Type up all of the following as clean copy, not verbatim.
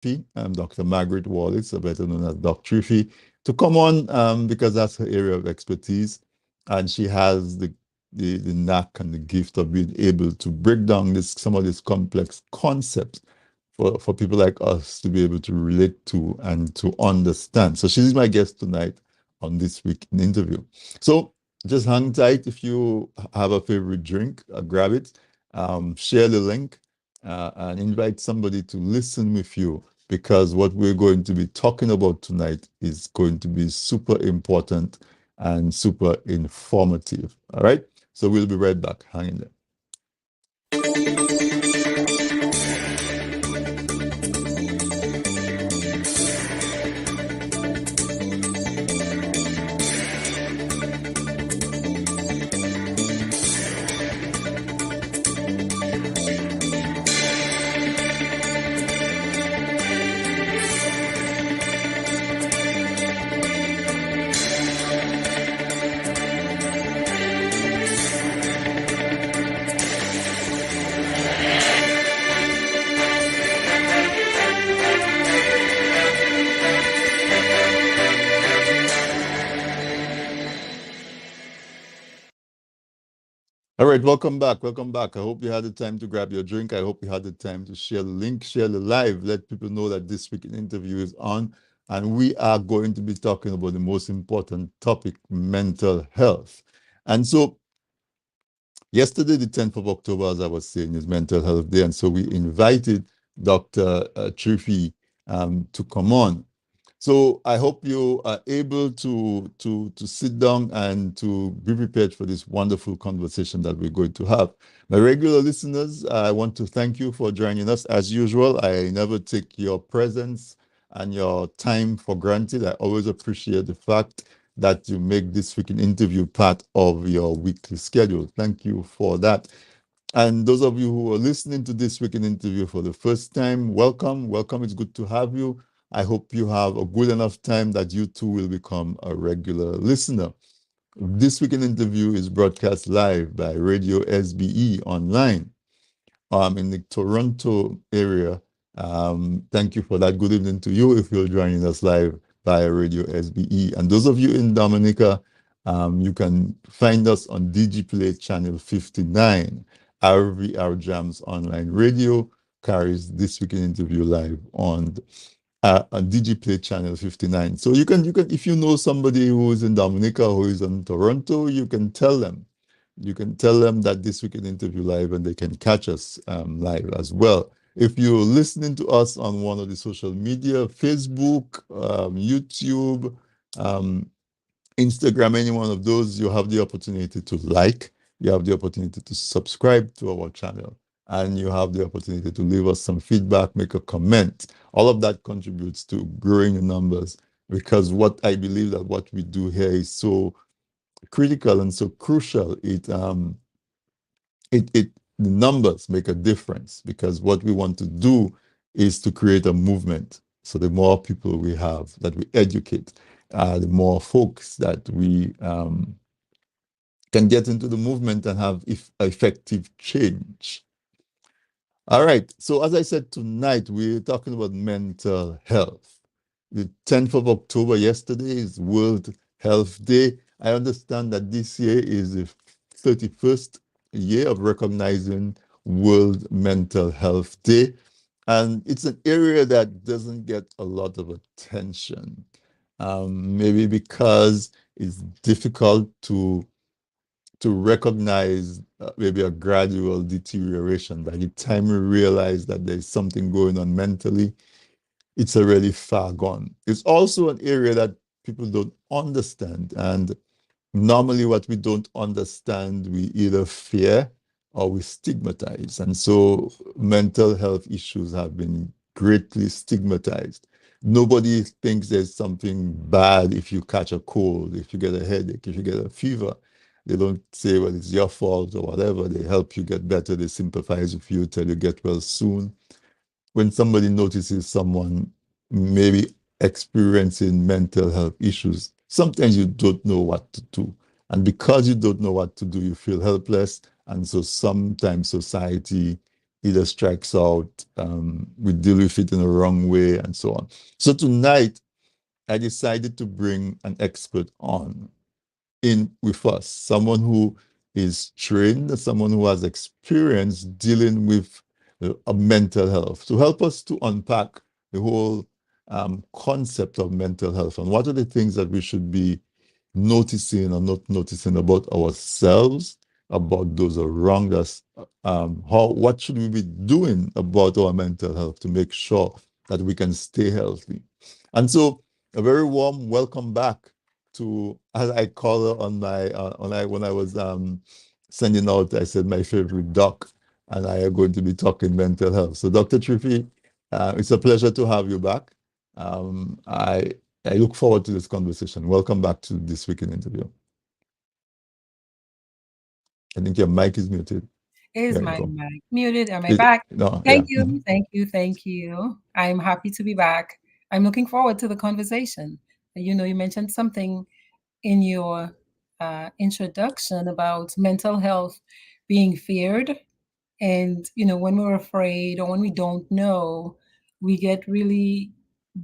Triffy, Dr. Margaret Wallace, better known as Doc Triffy, to come on because that's her area of expertise. And she has the knack and the gift of being able to break down some of these complex concepts for people like us to be able to relate to and to understand. So she's my guest tonight on this week in interview. So just hang tight. If you have a favorite drink, grab it, share the link, and invite somebody to listen with you, because what we're going to be talking about tonight is going to be super important and super informative. All right. So we'll be right back. Hang in there. All right, welcome back. Welcome back. I hope you had the time to grab your drink. I hope you had the time to share the link, share the live, let people know that this week in interview is on. And we are going to be talking about the most important topic, mental health. And so yesterday, the 10th of October, as I was saying, is Mental Health Day. And so we invited Dr. Triffy to come on. So I hope you are able to sit down and to be prepared for this wonderful conversation that we're going to have. My regular listeners, I want to thank you for joining us. As usual, I never take your presence and your time for granted. I always appreciate the fact that you make this weekend interview part of your weekly schedule. Thank you for that. And those of you who are listening to this weekend interview for the first time, welcome. Welcome. It's good to have you. I hope you have a good enough time that you too will become a regular listener. This weekend interview is broadcast live by Radio SBE online in the Toronto area. Thank you for that. Good evening to you if you're joining us live via Radio SBE. And those of you in Dominica, you can find us on DigiPlay channel 59. RVR Jams Online Radio carries this weekend interview live on DigiPlay channel 59. So you can, if you know somebody who is in Dominica, who is in Toronto, you can tell them. You can tell them that this weekend interview live, and they can catch us live as well. If you're listening to us on one of the social media, Facebook, YouTube, Instagram, any one of those, you have the opportunity to like, you have the opportunity to subscribe to our channel, and you have the opportunity to leave us some feedback, make a comment. All of that contributes to growing the numbers, because what I believe that what we do here is so critical and so crucial. The numbers make a difference, because what we want to do is to create a movement. So the more people we have that we educate, the more folks that we can get into the movement and have effective change. All right. So as I said, tonight we're talking about mental health. The 10th of October, yesterday, is World Health Day. I understand that this year is the 31st year of recognizing World Mental Health Day. And it's an area that doesn't get a lot of attention, maybe because it's difficult to recognize maybe a gradual deterioration. By the time we realize that there's something going on mentally, it's already far gone. It's also an area that people don't understand. And normally what we don't understand, we either fear or we stigmatize. And so mental health issues have been greatly stigmatized. Nobody thinks there's something bad if you catch a cold, if you get a headache, if you get a fever. They don't say, well, it's your fault or whatever. They help you get better. They sympathize with you, tell you get well soon. When somebody notices someone maybe experiencing mental health issues, sometimes you don't know what to do. And because you don't know what to do, you feel helpless. And so sometimes society either strikes out, we deal with it in the wrong way, and so on. So tonight, I decided to bring an expert on in with us, someone who is trained, someone who has experience dealing with mental health, to help us to unpack the whole concept of mental health and what are the things that we should be noticing or not noticing about ourselves, about those around us. What should we be doing about our mental health to make sure that we can stay healthy? And so, a very warm welcome back to, as I call her on my when I was sending out, I said my favorite doc, and I are going to be talking mental health. So, Dr. Triffi, it's a pleasure to have you back. Um, I I look forward to this conversation. Welcome back to This Week in Interview. I think your mic is muted. Is There you my go. mic muted? Am I back? No, yeah. Thank you, thank you, thank you. I'm happy to be back. I'm looking forward to the conversation. You mentioned something in your introduction about mental health being feared. And, when we're afraid or when we don't know, we get really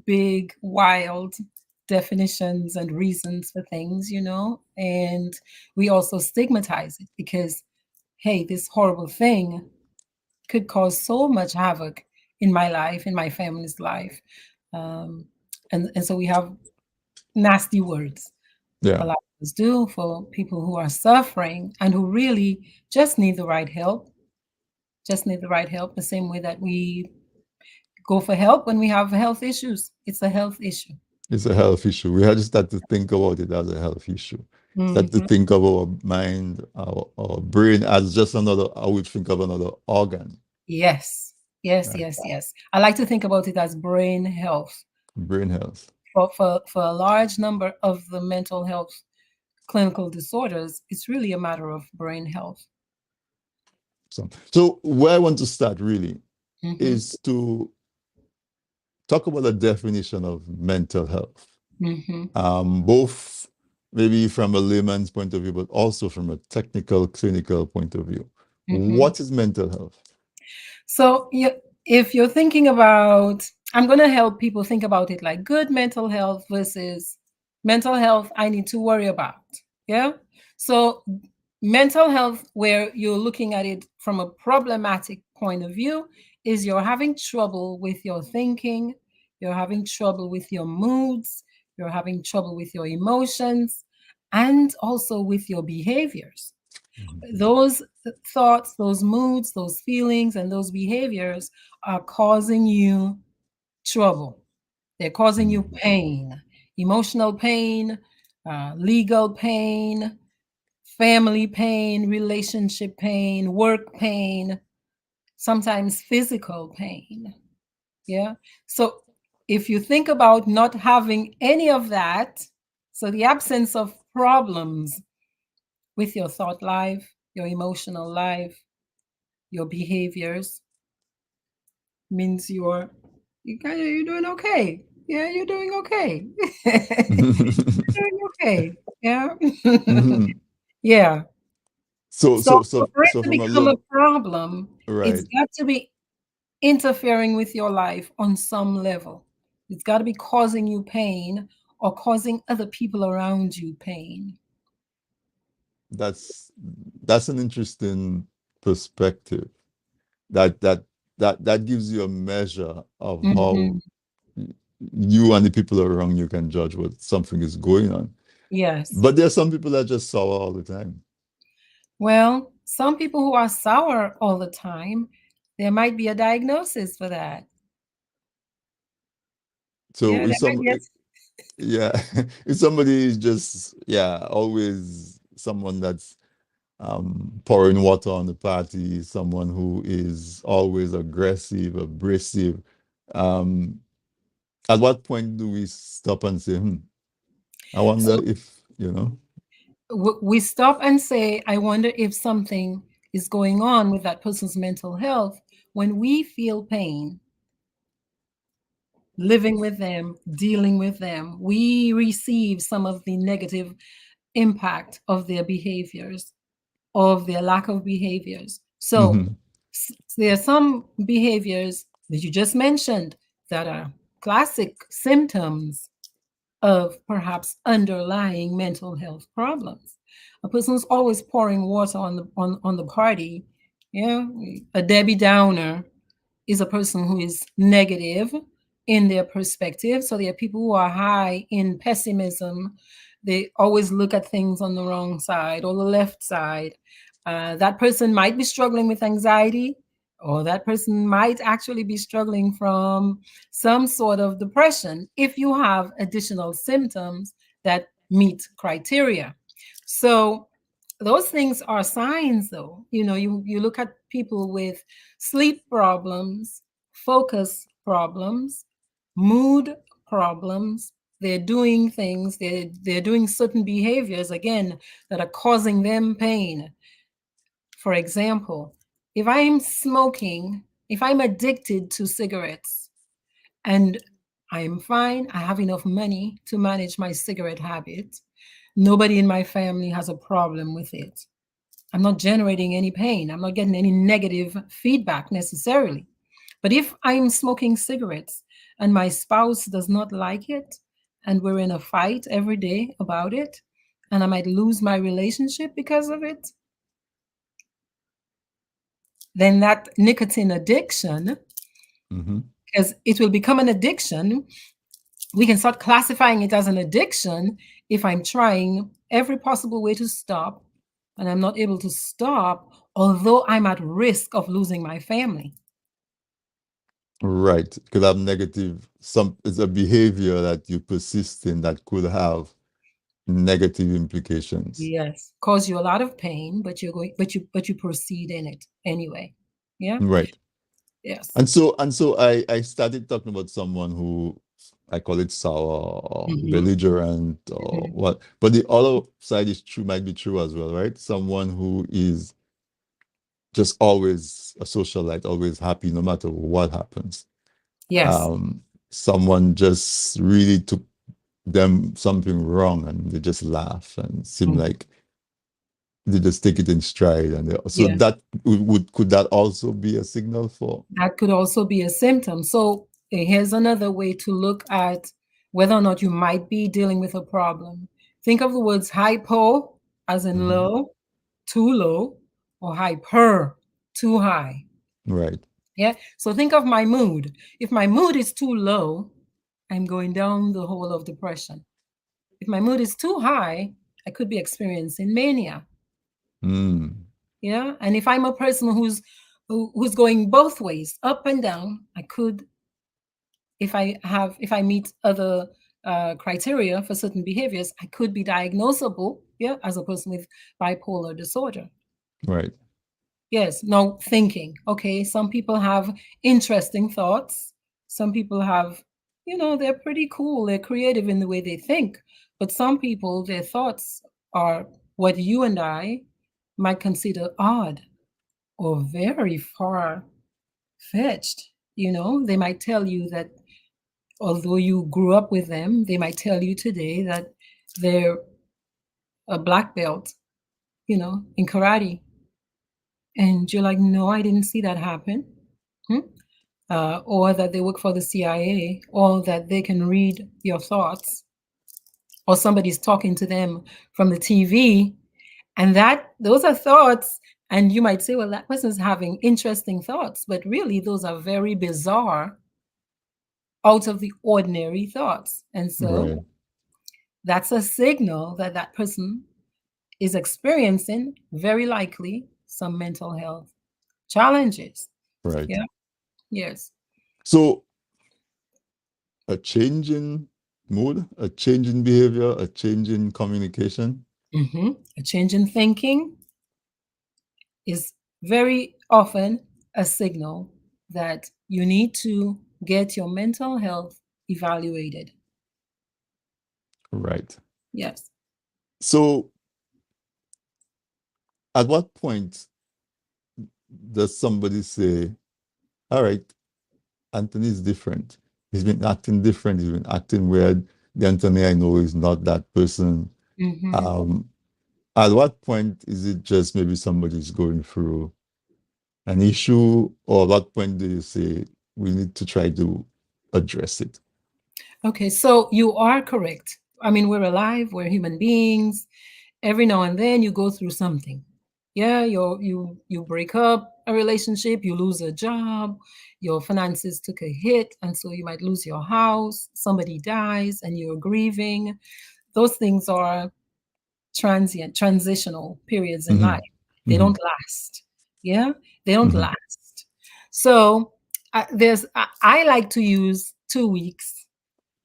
big, wild definitions and reasons for things. And we also stigmatize it because, hey, this horrible thing could cause so much havoc in my life, in my family's life. Um, and so we have nasty words. A Yeah. lot of us do for people who are suffering and who really just need the right help, the same way that we go for help when we have health issues. It's a health issue. It's a health issue. We have to start to think about it as a health issue. Start to Hmm. think of our mind, our brain as just another, I would think of another organ. Yes, yes, Right? yes, yes. I like to think about it as brain health. Brain health. For a large number of the mental health clinical disorders, it's really a matter of brain health. So where I want to start really Hmm. is to talk about the definition of mental health, Hmm. both maybe from a layman's point of view, but also from a technical, clinical point of view. Hmm. What is mental health? So if you're thinking about, I'm going to help people think about it like good mental health versus mental health I need to worry about. Yeah. So mental health, where you're looking at it from a problematic point of view, is you're having trouble with your thinking, you're having trouble with your moods, you're having trouble with your emotions, and also with your behaviors. Those thoughts, those moods, those feelings, and those behaviors are causing you trouble. They're causing you pain, emotional pain, legal pain, family pain, relationship pain, work pain, sometimes physical pain. Yeah. So if you think about not having any of that, so the absence of problems with your thought life, your emotional life, your behaviors, means you're doing okay. Yeah, you're doing okay. You're doing okay. Yeah. Mhm. Yeah. So, So so, so, for it so to from a become a low, problem, it's right, got to be interfering with your life on some level. It's got to be causing you pain or causing other people around you pain. that's that's an interesting perspective. That that that gives you a measure of how Hmm. you and the people around you can judge what something is going on. Yes. But there are some people that just sour all the time. Well, some people who are sour all the time, there might be a diagnosis for that. So Yeah, if there might some, be a. yeah, if somebody is just, yeah, always someone that's pouring water on the party, someone who is always aggressive, abrasive, um, at what point do we stop and say, I wonder So if, we stop and say, I wonder if something is going on with that person's mental health when we feel pain living with them, dealing with them. We receive some of the negative impact of their behaviors, of their lack of behaviors. So Mhm. There are some behaviors that you just mentioned that are classic symptoms of perhaps underlying mental health problems. A person who's always pouring water on the party, yeah, a Debbie Downer is a person who is negative in their perspective. So there are people who are high in pessimism. They always look at things on the wrong side or the left side. That person might be struggling with anxiety, or that person might actually be struggling from some sort of depression if you have additional symptoms that meet criteria. So those things are signs, though. You look at people with sleep problems, focus problems, mood problems. They're doing things, they're doing certain behaviors again that are causing them pain. For example, if I'm smoking, if I'm addicted to cigarettes and I'm fine, I have enough money to manage my cigarette habit, nobody in my family has a problem with it. I'm not generating any pain. I'm not getting any negative feedback necessarily. But if I'm smoking cigarettes and my spouse does not like it, and we're in a fight every day about it, and I might lose my relationship because of it, then that nicotine addiction, Mm-hmm. because it will become an addiction, we can start classifying it as an addiction if I'm trying every possible way to stop and I'm not able to stop, although I'm at risk of losing my family. Right. Could have negative, it's a behavior that you persist in that could have negative implications. Yes, cause you a lot of pain, but you proceed in it anyway. Yeah. Right. Yes. And so I started talking about someone who I call it sour or Hmm. belligerent or Hmm. what. But the other side is true, might be true as well, right? Someone who is just always a socialite, always happy no matter what happens. Yes. Um, Someone just really took them something wrong and they just laugh and seem Mm. like they just take it in stride. And so Yes. that could that also be a signal for? That could also be a symptom. So here's another way to look at whether or not you might be dealing with a problem. Think of the words hypo, as in Mhm. low, too low, or hyper, too high. Right, Yeah. So think of my mood. If my mood is too low, I'm going down the hole of depression. If my mood is too high, I could be experiencing mania. mm, Yeah. And if I'm a person who's going both ways, up and down, I could, if I meet other criteria for certain behaviors, I could be diagnosable, yeah, as a person with bipolar disorder. right, Yes. Now thinking. Okay, some people have interesting thoughts. Some people have, they're pretty cool. They're creative in the way they think. But some people, their thoughts are what you and I might consider odd or very far fetched. They might tell you that although you grew up with them, they might tell you today that they're a black belt, in karate. And you're like, no, I didn't see that happen. Hmm? Or that they work for the CIA, or that they can read your thoughts, or somebody's talking to them from the TV, and those are thoughts. And you might say, well, that person's having interesting thoughts, but really those are very bizarre, out of the ordinary thoughts. And so right, that's a signal that that person is experiencing, very likely, some mental health challenges. right. Yeah. Yes. So a change in mood, a change in behavior, a change in communication. A change in thinking is very often a signal that you need to get your mental health evaluated. Right. Yes. So at what point does somebody say, all right, Anthony is different. He's been acting different. He's been acting weird. The Anthony I know is not that person. Hmm. Um, at what point is it just maybe somebody's going through an issue, or at what point do you say we need to try to address it? Okay, so you are correct. I mean, we're alive, we're human beings. Every now and then you go through something. Yeah, you break up a relationship, you lose a job, your finances took a hit, and so you might lose your house, somebody dies and you're grieving. Those things are transient, transitional periods in life. They Mm-hmm. don't last. Yeah, they don't Mm-hmm. last. So I like to use 2 weeks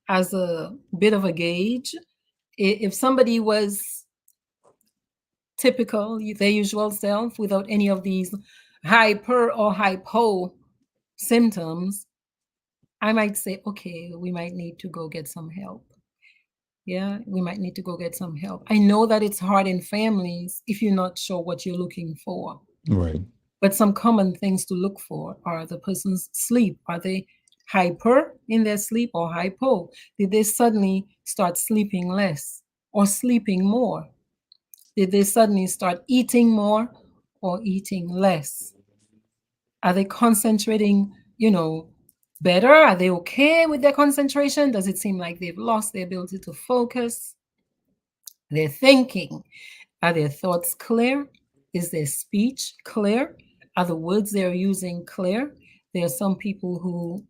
as a bit of a gauge. If somebody was typical, their usual self, without any of these hyper or hypo symptoms, I might say, okay, we might need to go get some help. Yeah, we might need to go get some help. I know that it's hard in families if you're not sure what you're looking for. Right. But some common things to look for are the person's sleep. Are they hyper in their sleep or hypo? Did they suddenly start sleeping less or sleeping more? Did they suddenly start eating more or eating less? Are they concentrating, better? Are they okay with their concentration? Does it seem like they've lost their ability to focus? Their thinking. Are their thoughts clear? Is their speech clear? Are the words they're using clear? There are some people who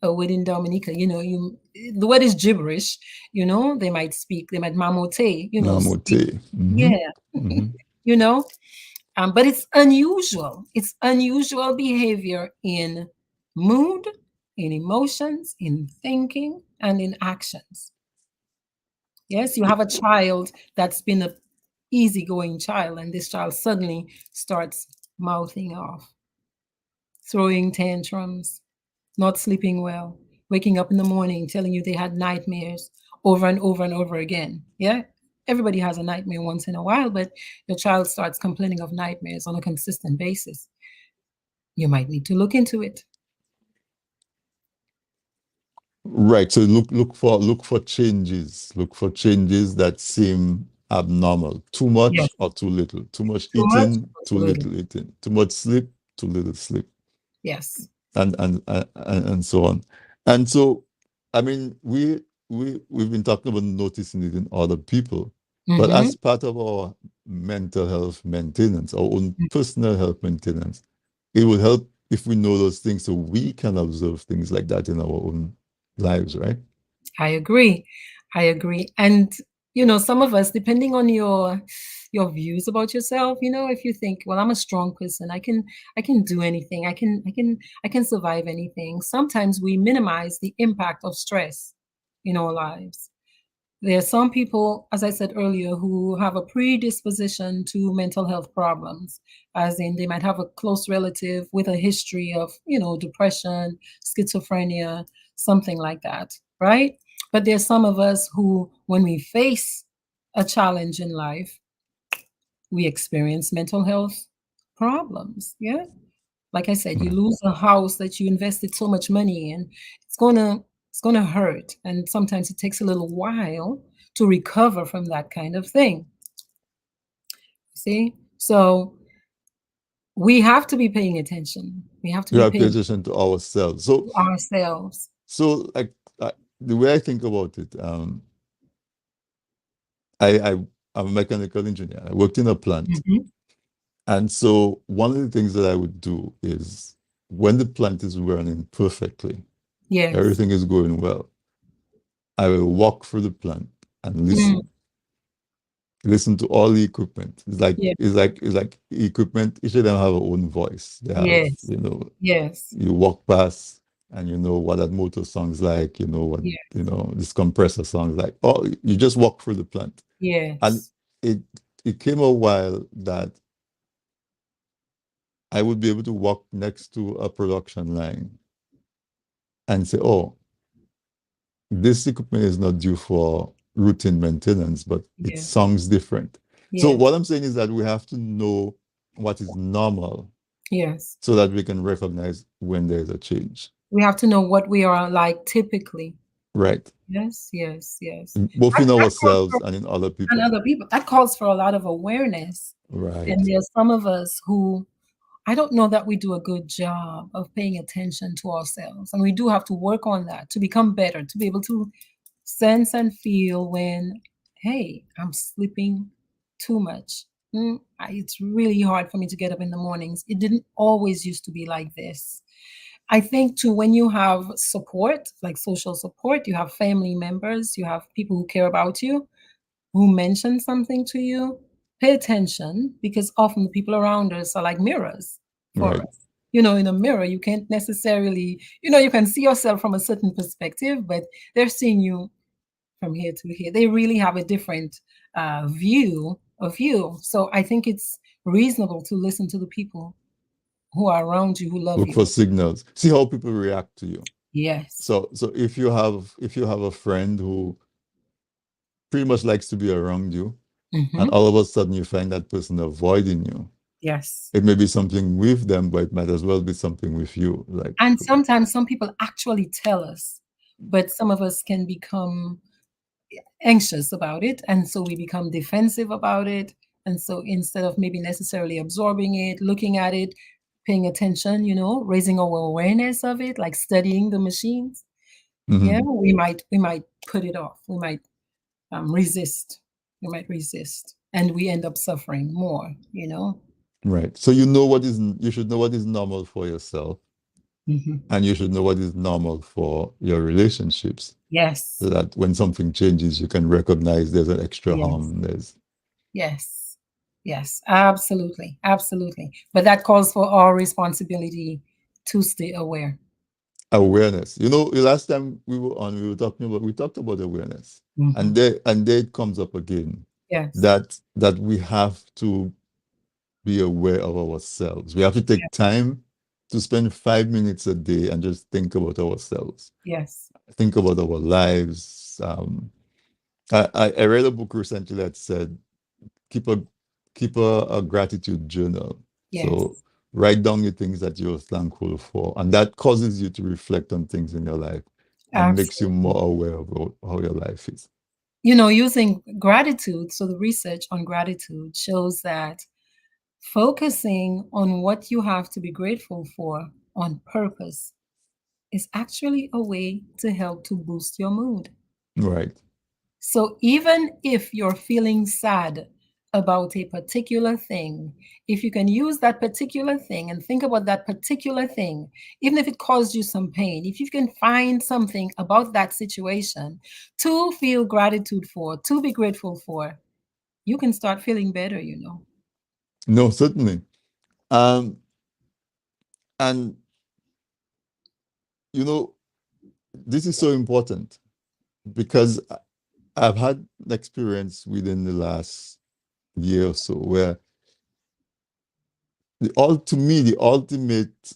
within Dominica, the word is gibberish, they might speak, they might mamote, speak. Namote. Mm-hmm. Yeah, Mm-hmm. you know, but it's unusual. It's unusual behavior in mood, in emotions, in thinking, and in actions. Yes, you have a child that's been a easygoing child, and this child suddenly starts mouthing off, throwing tantrums, not sleeping well, waking up in the morning telling you they had nightmares over and over and over again. Yeah, everybody has a nightmare once in a while, but your child starts complaining of nightmares on a consistent basis. You might need to look into it. Right. So look for changes. Look for changes that seem abnormal. Too Yes, much or too little. Too much too much eating, or too too little. little eating. Too much sleep, too little sleep, Yes. and so on. And so, I mean, we've been talking about noticing it in other people, but Mm-hmm. as part of our mental health maintenance, our own personal health maintenance, it will help if we know those things so we can observe things like that in our own lives, right? I agree. I agree. And some of us, depending on your views about yourself, if you think, well, I'm a strong person, I can do anything. I can survive anything. Sometimes we minimize the impact of stress in our lives. There are some people, as I said earlier, who have a predisposition to mental health problems, as in they might have a close relative with a history of, depression, schizophrenia, something like that, right? But there's some of us who, when we face a challenge in life, we experience mental health problems. Yeah. Like I said, you Right. lose a house that you invested so much money in. It's gonna hurt, and sometimes it takes a little while to recover from that kind of thing. See, so we have to be paying attention. We have to We be have to pay paying attention to ourselves. So, to ourselves. so like the way I think about it, I'm a mechanical engineer. I worked in a plant, Mhm. and so one of the things that I would do is when the plant is running perfectly, Yes. everything is going well, I will walk through the plant and Mm. listen to all the equipment. It's like Yeah. it's like it's like equipment. Each of them have their own voice. They have, Yes. Yes. you walk past and you know what that motor sounds like. You know what Yeah. this compressor sounds like. Oh, you just walk through the plant, and Yes. it it came a while that I would be able to walk next to a production line and say, "Oh, this equipment is not due for routine maintenance, but it Yeah. sounds different." So Yes. what I'm saying is that we have to know what is normal Yes. so that we can recognize when there's a change. We have to know what we are like typically. Right. Yes. Yes. Yes. Both That, in that calls ourselves for and in other and people. other people. That calls for a lot of awareness. And Right. there's some of us who I don't know that we do a good job of paying attention to ourselves. And we do have to work on that to become better, to be able to sense and feel when, hey, I'm sleeping too much. It's really hard for me to get up in the mornings. It didn't always used to be like this. I think too, when you have support, like social support, you have family members, you have people who care about you, who mention something to you, pay attention because often the people around us are like mirrors for Right. us. In a mirror, you can't necessarily, you can see yourself from a certain perspective, but they're seeing you from here to here. They really have a different view of you. So I think it's reasonable to listen to the people who are around you, who love Look you. for signals. See how people react to you. Yes. So if you have a friend who pretty much likes to be around you, and Hmm. all of a sudden you find that person avoiding you, Yes. it may be something with them, but it might as well be something with you. Like, And sometimes some people actually tell us, but some of us can become anxious about it. And so we become defensive about it. And so instead of maybe necessarily absorbing it, looking at it, paying attention, raising our awareness of it, like studying the machines, yeah, mhm, we might put it off. We might resist. We might resist. And we end up suffering more. right. So you should know what is normal for yourself, Hmm. and you should know what is normal for your relationships, so Yes. that when something changes, you can recognize there's an extra Yes. harm. There's Yes. Yes. Absolutely. Absolutely. But that calls for our responsibility to stay aware. awareness. The last time we were on, we talked about awareness, and Hmm. there it comes up again, Yes. that we have to be aware of ourselves. We have to take time to spend 5 minutes a day and just think about ourselves, Yes. think about our lives. I read a book recently that said keep a a gratitude journal. So Yes. write down the things that you're thankful for, and that causes you to reflect on things in your life and makes you Absolutely. more aware of how your life is. Using gratitude, so the research on gratitude shows that focusing on what you have to be grateful for on purpose is actually a way to help to boost your mood. Right. So even if you're feeling sad about a particular thing, if you can use that particular thing and think about that particular thing, even if it caused you some pain, if you can find something about that situation to feel gratitude for, to be grateful for, you can start feeling better. No, certainly. Um, and you know, this is so important because I've had an experience within the last year or so where to me, the ultimate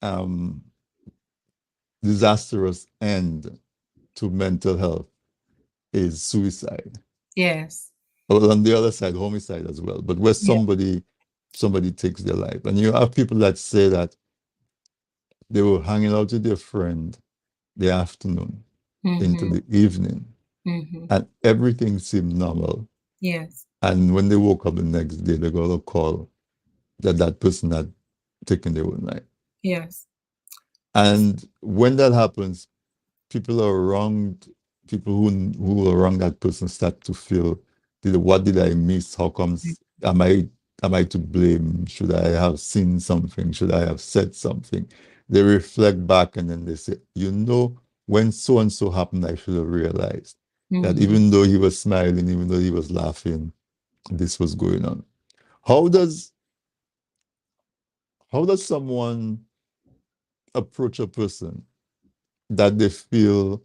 um, disastrous end to mental health is suicide. Yes. Well, on the other side, homicide as well, but where Yeah. somebody takes their life. And you have people that say that they were hanging out with their friend the afternoon into Mm-hmm. the evening, Mm-hmm. and everything seemed normal. Yes. And when they woke up the next day, they got a call that that person had taken their own life. Yes. And when that happens, people are around people who are around that person start to feel, what did I miss? How comes am I to blame? Should I have seen something? Should I have said something? They reflect back and then they say, when so and so happened, I should have realized that Mm-hmm. even though he was smiling, even though he was laughing, this was going on. How does someone approach a person that they feel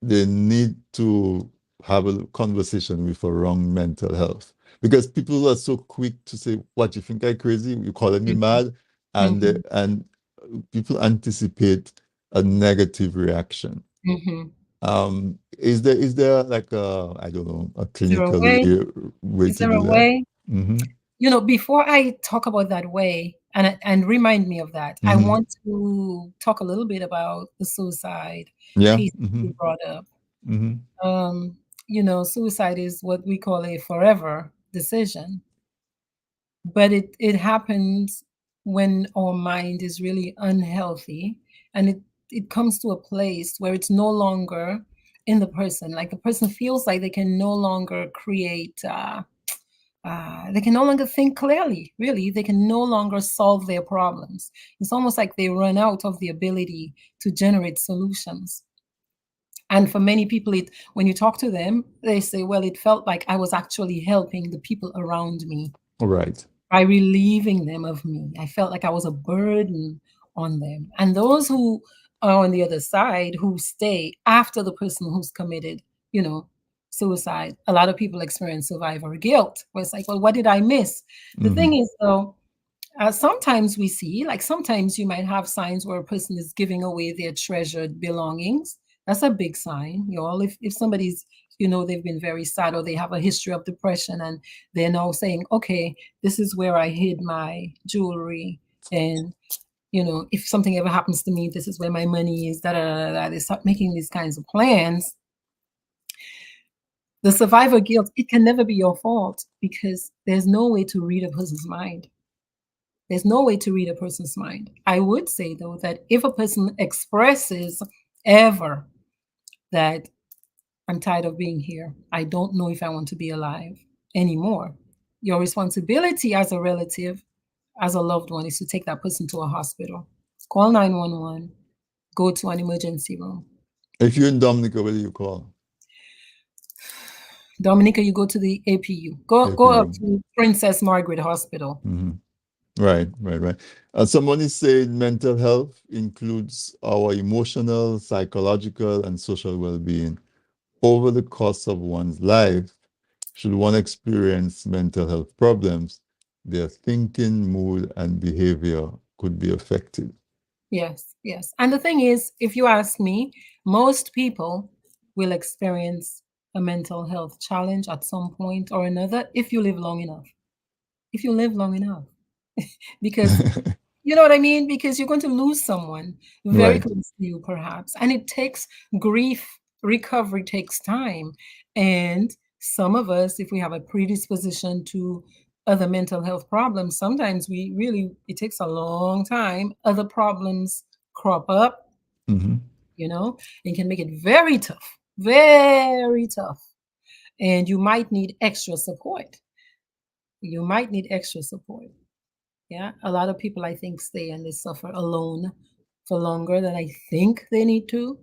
they need to have a conversation with around mental health? Because people are so quick to say, "What, you think I'm crazy? You calling me mad?" And Mm-hmm. people anticipate a negative reaction. Mm-hmm. Is there like I don't know, a Is there a clinical way? way Is to there do a that? way? Mm-hmm. Before I talk about that way, and remind me of that, I Mm-hmm. want to talk a little bit about the suicide Yeah. piece Mm-hmm. you brought up. Mm-hmm. Um, Suicide is what we call a forever decision, but it happens. when our mind is really unhealthy, and it comes to a place where it's no longer in the person. Like the person feels like they can no longer create, they can no longer think clearly, really. They can no longer solve their problems. It's almost like they run out of the ability to generate solutions. And for many people, when you talk to them, they say, well, it felt like I was actually helping the people around me Right. by relieving them of me. I felt like I was a burden on them. And those who are on the other side, who stay after the person who's committed, you know, suicide, a lot of people experience survivor guilt, where it's like, well, what did I miss? The Hmm. thing is, though, sometimes we see, like sometimes you might have signs where a person is giving away their treasured belongings. That's a big sign, y'all. If somebody's, they've been very sad, or they have a history of depression, and they're now saying, okay, this is where I hid my jewelry. And, if something ever happens to me, this is where my money is, da da da da. They start making these kinds of plans. The survivor guilt, it can never be your fault, because there's no way to read a person's mind. There's no way to read a person's mind. I would say, though, that if a person expresses ever that I'm tired of being here, I don't know if I want to be alive anymore, your responsibility as a relative, as a loved one, is to take that person to a hospital. Call 911, go to an emergency room. If you're in Dominica, where do you call? Dominica, you go to the APU. Go up APU. to Princess Margaret Hospital. Hmm. Right, right, right. Someone is saying mental health includes our emotional, psychological, and social well-being. Over the course of one's life, should one experience mental health problems, their thinking, mood, and behavior could be affected. Yes, yes. And the thing is, if you ask me, most people will experience a mental health challenge at some point or another if you live long enough. If you live long enough. Because you know what I mean? Because you're going to lose someone very Right. close to you, perhaps. And it takes grief, recovery takes time. And some of us, if we have a predisposition to other mental health problems, sometimes it takes a long time. Other problems crop up, Hmm. and can make it very tough, very tough. And you might need extra support. You might need extra support. Yeah, a lot of people, I think, stay and they suffer alone for longer than I think they need to,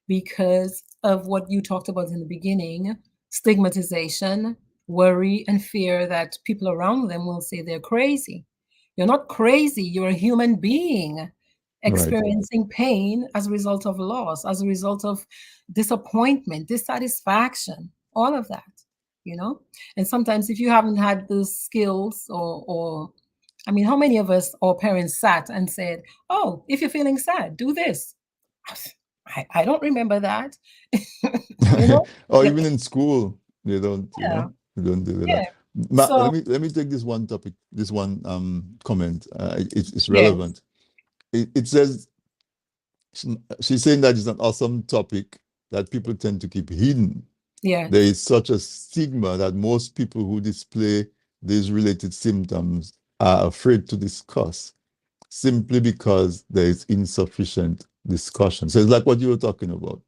because of what you talked about in the beginning: stigmatization, worry, and fear that people around them will say they're crazy. You're not crazy, you're a human being Right. experiencing pain as a result of loss, as a result of disappointment, dissatisfaction, all of that, you know? And sometimes if you haven't had the skills, or I mean, how many of us or parents sat and said, oh, if you're feeling sad, do this? I don't remember that. you know? Or Yeah, even in school, they don't, yeah, they don't deal with yeah. that. So, Let me take this one topic, this one comment. It's yes, relevant. It says she's saying that it's an awesome topic that people tend to keep hidden. There yes. is such a stigma that most people who display these related symptoms are afraid to discuss, simply because there is insufficient discussion. So it's like what you were talking about,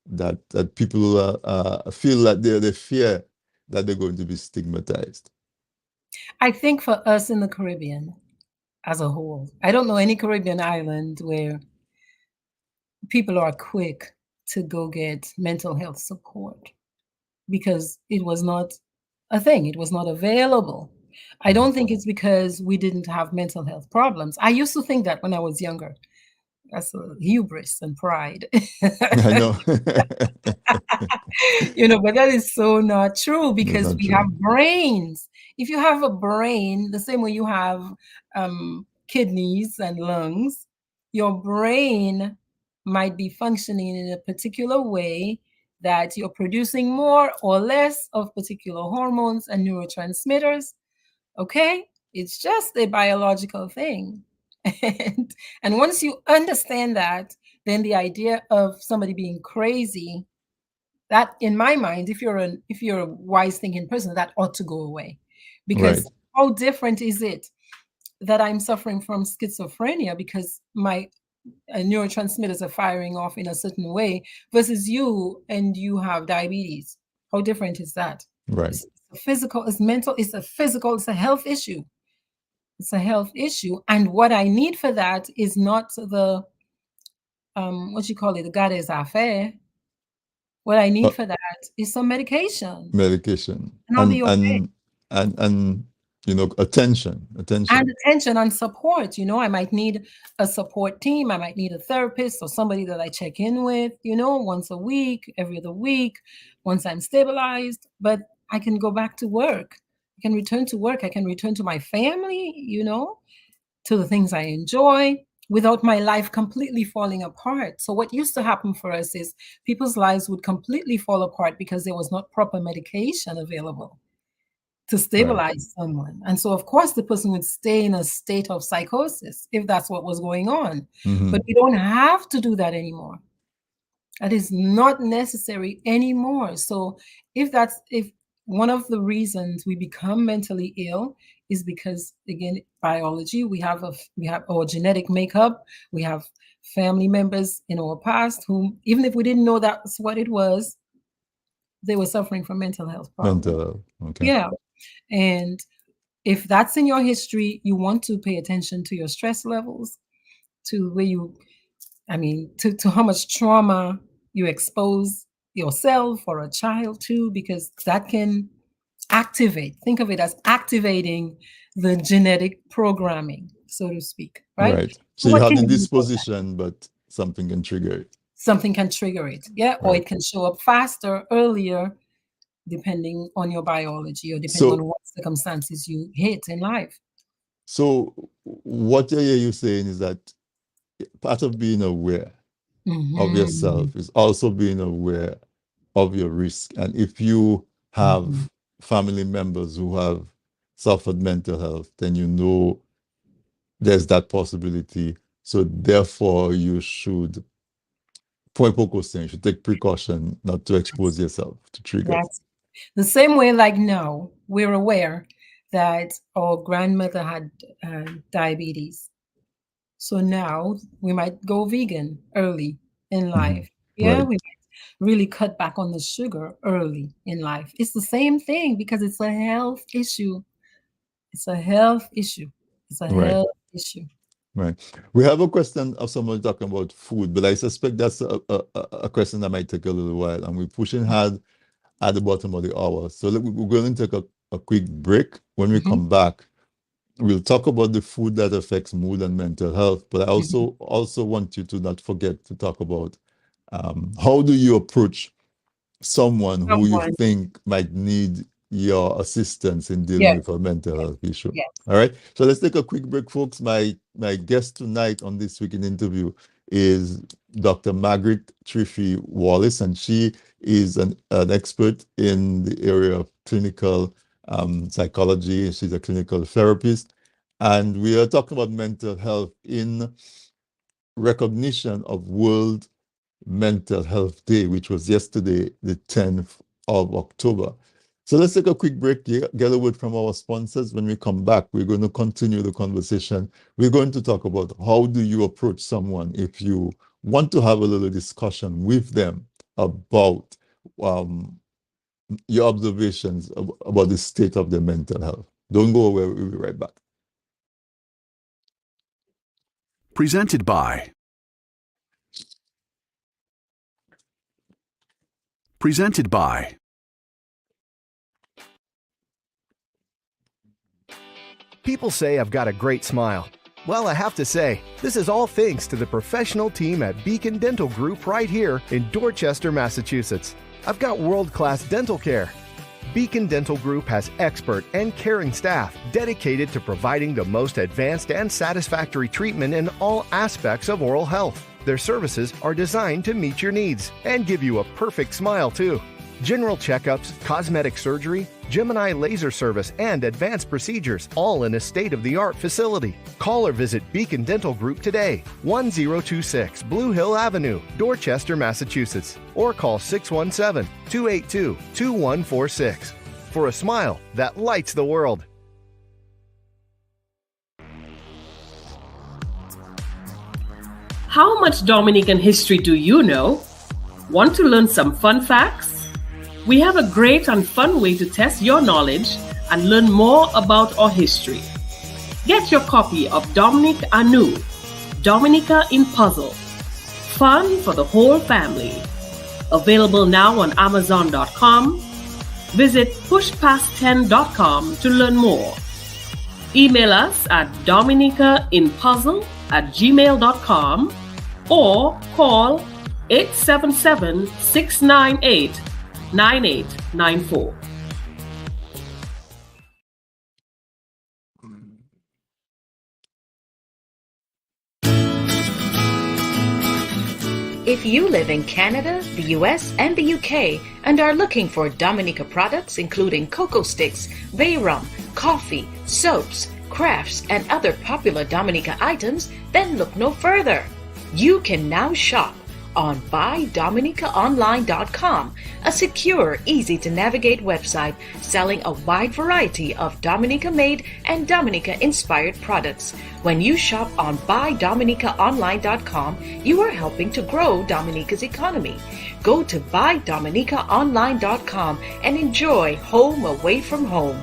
that people feel that they fear that they're going to be stigmatized. I think for us in the Caribbean as a whole, I don't know any Caribbean island where people are quick to go get mental health support, because it was not a thing, it was not available. I don't think it's because we didn't have mental health problems. I used to think that when I was younger. That's a hubris and pride. I know. But that is so not true, That's because not we have true. brains. If you have a brain, the same way you have kidneys and lungs, your brain might be functioning in a particular way, that you're producing more or less of particular hormones and neurotransmitters. Okay? It's just a biological thing. And, and once you understand that, then the idea of somebody being crazy, that in my mind, if you're a wise thinking person, that ought to go away. Right. Because how different is it that I'm suffering from schizophrenia because my neurotransmitters are firing off in a certain way versus you and you have diabetes. How different is that? Right. It's a physical, it's mental, it's a physical, it's a health issue. It's a health issue. And what I need for that is not the, what you call it, the goddess affair. What I need for that is some medication. Medication. And I'll be okay. And attention. And attention and support. I might need a support team. I might need a therapist or somebody that I check in with, once a week, every other week, once I'm stabilized. But I can go back to work. I can return to work. I can return to my family, to the things I enjoy without my life completely falling apart. So what used to happen for us is people's lives would completely fall apart because there was not proper medication available to stabilize someone. And so, of course, the person would stay in a state of psychosis if that's what was going on. But we don't have to do that anymore. That is not necessary anymore. So if one of the reasons we become mentally ill is because, again, biology, we have our genetic makeup, we have family members in our past whom, even if we didn't know that's what it was, they were suffering from mental health problems. Okay. Yeah. And if that's in your history, you want to pay attention to your stress levels, to to how much trauma you expose yourself or a child to, because that can think of it as activating the genetic programming, so to speak, right? Right. So you have the disposition, but something can trigger it. Something can trigger it, yeah, right. Or it can show up faster, earlier, depending on your biology or depending on what circumstances you hit in life. So what you're saying is that part of being aware of yourself is also being aware of your risk. And if you have family members who have suffered mental health, then there's that possibility. So therefore you should, you should take precaution not to expose yourself to triggers. That's the same way, like now, we're aware that our grandmother had diabetes. So now we might go vegan early in life. Yeah, right. We might really cut back on the sugar early in life. It's the same thing because it's a health issue. It's a health issue. It's a health issue. Right. We have a question of someone talking about food, but I suspect that's a question that might take a little while, and we're pushing hard at the bottom of the hour. So we're going to take a quick break. When we come back, we'll talk about the food that affects mood and mental health, but I also want you to not forget to talk about how do you approach someone who you think might need your assistance in dealing with a mental health issue. Yes. All right. So let's take a quick break, folks. My guest tonight on This Week in Interview is Dr. Margaret Trifie Wallace, and she is an expert in the area of clinical psychology. She's a clinical therapist. And we are talking about mental health in recognition of World Mental Health Day, which was yesterday, the 10th of October. So let's take a quick break, get a word from our sponsors. When we come back, we're going to continue the conversation. We're going to talk about how do you approach someone if you want to have a little discussion with them about your observations about the state of their mental health. Don't go away, we'll be right back. Presented by People say I've got a great smile. Well, I have to say, this is all thanks to the professional team at Beacon Dental Group right here in Dorchester, Massachusetts. I've got world-class dental care. Beacon Dental Group has expert and caring staff dedicated to providing the most advanced and satisfactory treatment in all aspects of oral health. Their services are designed to meet your needs and give you a perfect smile, too. General checkups, cosmetic surgery, Gemini laser service, and advanced procedures, all in a state-of-the-art facility. Call or visit Beacon Dental Group today, 1026 Blue Hill Avenue, Dorchester, Massachusetts, or call 617-282-2146 for a smile that lights the world. How much Dominican history do you know? Want to learn some fun facts? We have a great and fun way to test your knowledge and learn more about our history. Get your copy of Dominic Anu, Dominica in Puzzle. Fun for the whole family. Available now on Amazon.com. Visit pushpast10.com to learn more. Email us at dominicainpuzzle@gmail.com or call 877-698-9894. If you live in Canada, the US, and the UK and are looking for Dominica products including cocoa sticks, bay rum, coffee, soaps, crafts, and other popular Dominica items, then look no further. You can now shop on BuyDominicaOnline.com, a secure, easy-to-navigate website selling a wide variety of Dominica-made and Dominica-inspired products. When you shop on BuyDominicaOnline.com, you are helping to grow Dominica's economy. Go to BuyDominicaOnline.com and enjoy home away from home.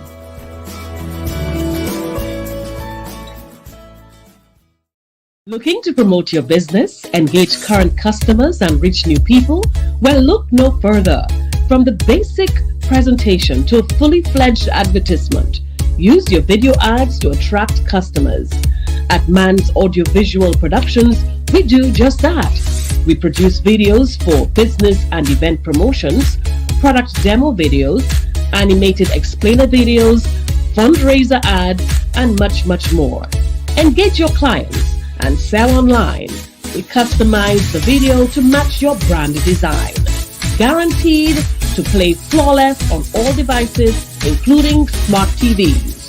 Looking to promote your business, engage current customers, and reach new people? Well, look no further. From the basic presentation to a fully fledged advertisement, use your video ads to attract customers. At Man's Audiovisual Productions, we do just that. We produce videos for business and event promotions, product demo videos, animated explainer videos, fundraiser ads, and much, much more. Engage your clients and sell online. We customize the video to match your brand design. Guaranteed to play flawless on all devices, including smart TVs.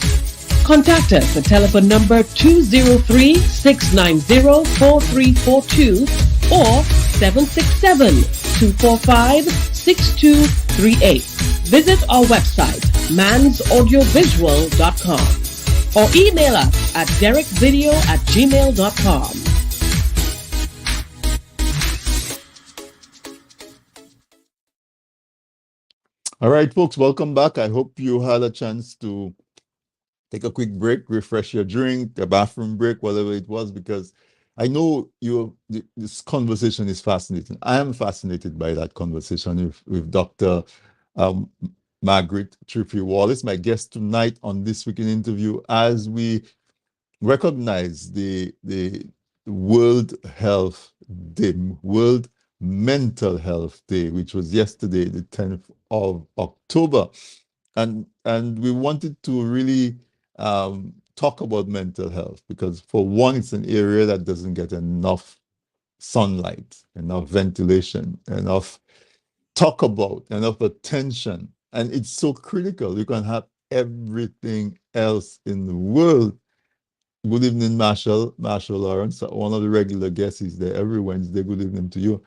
Contact us at telephone number 203-690-4342 or 767-245-6238. Visit our website, mansaudiovisual.com. or email us at derekvideo@gmail.com. All right, folks, welcome back. I hope you had a chance to take a quick break, refresh your drink, a bathroom break, whatever it was, because I know this conversation is fascinating. I am fascinated by that conversation with Dr. Margaret Triphy-Wallace, my guest tonight on This Week in Interview, as we recognize the World Health Day, World Mental Health Day, which was yesterday, the 10th of October. And we wanted to really talk about mental health because, for one, it's an area that doesn't get enough sunlight, enough ventilation, enough talk about, enough attention. And it's so critical. You can have everything else in the world. Good evening, Marshall Lawrence, one of the regular guests is there every Wednesday. Good evening to you.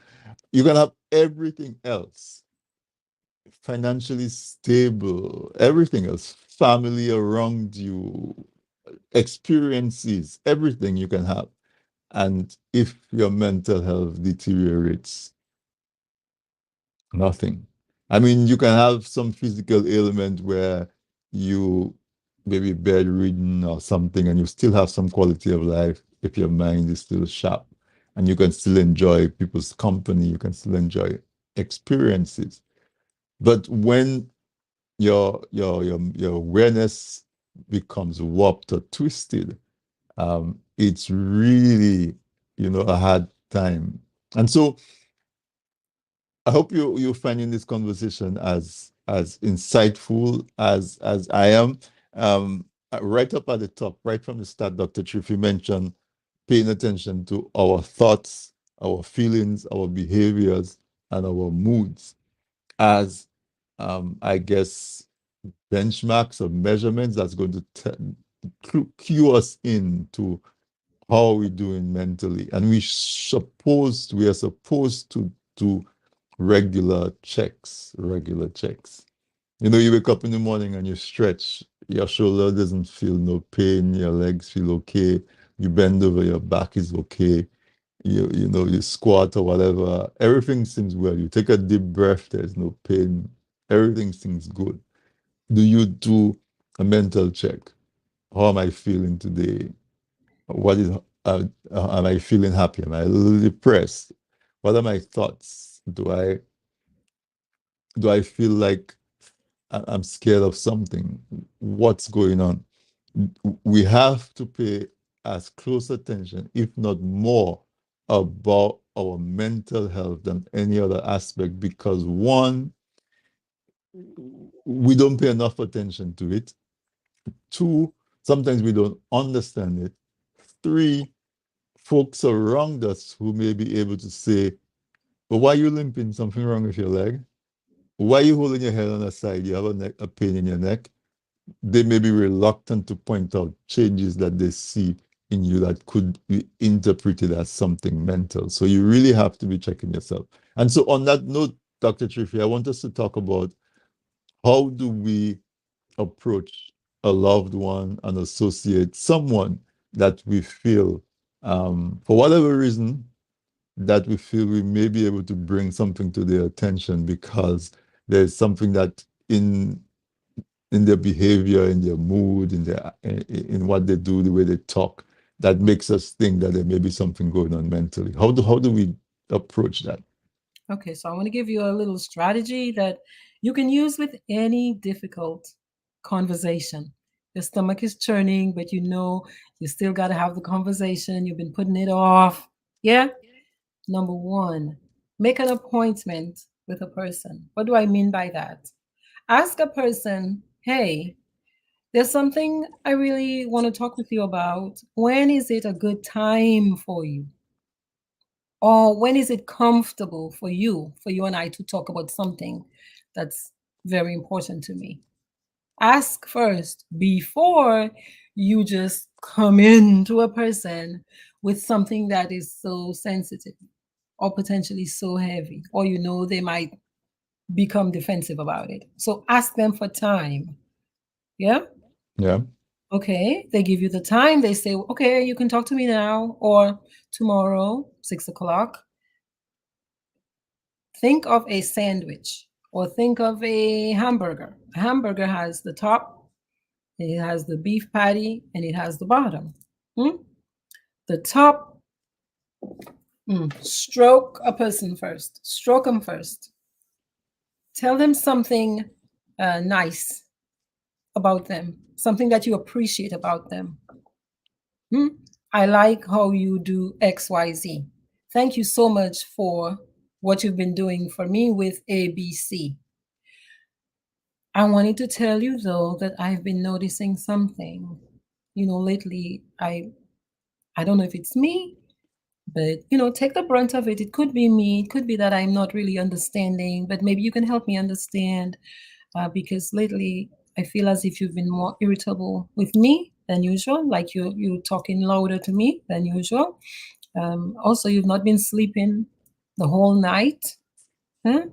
You can have everything else, financially stable, everything else, family around you, experiences, everything you can have. And if your mental health deteriorates, nothing. I mean, you can have some physical ailment where you maybe bedridden or something, and you still have some quality of life if your mind is still sharp, and you can still enjoy people's company, you can still enjoy experiences. But when your awareness becomes warped or twisted, it's really, a hard time. And so I hope you're finding this conversation as insightful as I am. Right up at the top, right from the start, Dr. Triphy mentioned paying attention to our thoughts, our feelings, our behaviors, and our moods as, I guess, benchmarks or measurements that's going to cue us into how we're doing mentally. And we are supposed to do regular checks. You wake up in the morning and you stretch, your shoulder doesn't feel no pain, your legs feel okay, you bend over, your back is okay, you squat or whatever, everything seems well. You take a deep breath, there's no pain, everything seems good. Do you do a mental check? How am I feeling today? What is am I feeling happy? Am I a little depressed? What are my thoughts? Do I feel like I'm scared of something? What's going on? We have to pay as close attention, if not more, about our mental health than any other aspect, because one, we don't pay enough attention to it. Two, sometimes we don't understand it. Three, folks around us who may be able to say, "But why are you limping? Something wrong with your leg? Why are you holding your head on the side? You have a pain in your neck." They may be reluctant to point out changes that they see in you that could be interpreted as something mental. So you really have to be checking yourself. And so on that note, Dr. Trifia, I want us to talk about how do we approach a loved one, an associate, someone that we feel, for whatever reason, that we feel we may be able to bring something to their attention because there's something that in their behavior, in their mood, in what they do, the way they talk, that makes us think that there may be something going on mentally. How do we approach that? Okay, so I want to give you a little strategy that you can use with any difficult conversation. Your stomach is churning, but you still got to have the conversation. You've been putting it off. Yeah? Number one, make an appointment with a person. What do I mean by that? Ask a person, hey, there's something I really want to talk with you about. When is it a good time for you? Or when is it comfortable for you and I to talk about something that's very important to me? Ask first before you just come into a person with something that is so sensitive or potentially so heavy, or they might become defensive about it. So ask them for time. Yeah? Yeah. Okay, they give you the time. They say, okay, you can talk to me now or tomorrow, 6 o'clock. Think of a sandwich or think of a hamburger. A hamburger has the top, it has the beef patty, and it has the bottom. The top, stroke a person first. Stroke them first. Tell them something nice about them, something that you appreciate about them. I like how you do XYZ. Thank you so much for what you've been doing for me with ABC. I wanted to tell you, though, that I've been noticing something. Lately, I don't know if it's me, but, take the brunt of it. It could be me. It could be that I'm not really understanding, but maybe you can help me understand because lately I feel as if you've been more irritable with me than usual, like you're talking louder to me than usual. Also, you've not been sleeping the whole night. Huh?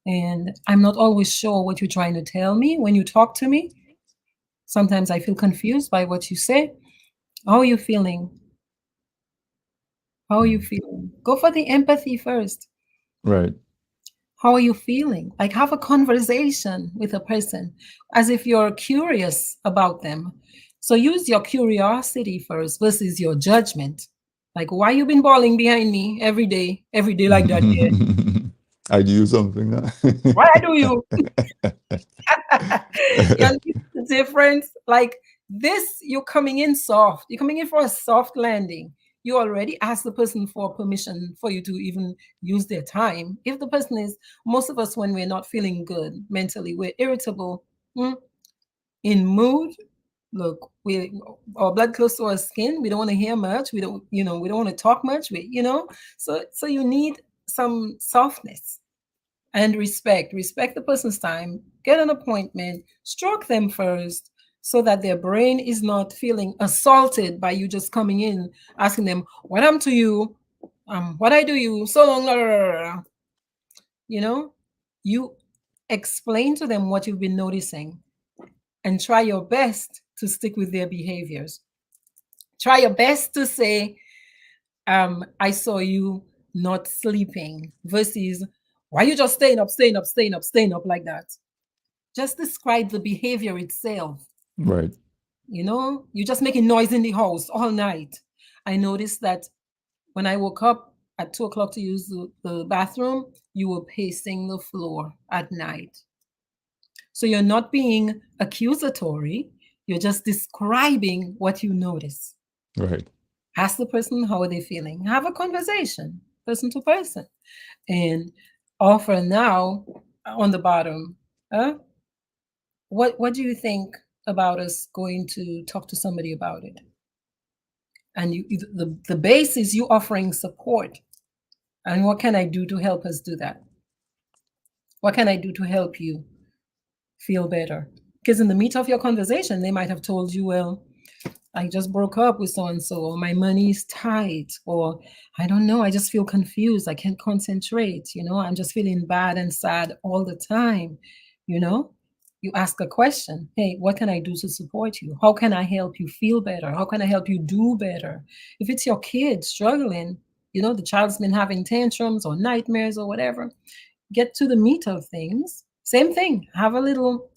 And I'm not always sure what you're trying to tell me when you talk to me. Sometimes I feel confused by what you say. How are you feeling? How are you feeling? Go for the empathy first. Right. How are you feeling? Like, have a conversation with a person as if you're curious about them. So use your curiosity first versus your judgment. Like, why you been bawling behind me every day like that? Yeah. I do something. Why I do you? You see the difference? Like this, you're coming in soft. You're coming in for a soft landing. You already asked the person for permission for you to even use their time. If the person is, most of us, when we're not feeling good mentally, we're irritable, in mood. Look, our blood close to our skin. We don't want to hear much. We don't want to talk much. So you need some softness and respect the person's time. Get an appointment, stroke them first so that their brain is not feeling assaulted by you just coming in asking them what I'm to you, what I do you so long. You explain to them what you've been noticing and try your best to stick with their behaviors. Try your best to say, I saw you not sleeping versus why you just staying up like that. Just describe the behavior itself. Right. You know, you're just making noise in the house all night. I noticed that when I woke up at 2 o'clock to use the bathroom, you were pacing the floor at night. So you're not being accusatory, you're just describing what you notice. Right. Ask the person how are they feeling. Have a conversation, person to person, and offer now on the bottom. What do you think about us going to talk to somebody about it? And the base is you offering support. And what can I do to help us do that? What can I do to help you feel better? Because in the meat of your conversation, they might have told you, well, I just broke up with so-and-so, or my money is tight, or I don't know, I just feel confused. I can't concentrate. You know, I'm just feeling bad and sad all the time. You know, you ask a question. Hey, what can I do to support you? How can I help you feel better? How can I help you do better? If it's your kid struggling, you know, the child's been having tantrums or nightmares or whatever, get to the meat of things. Same thing. Have a little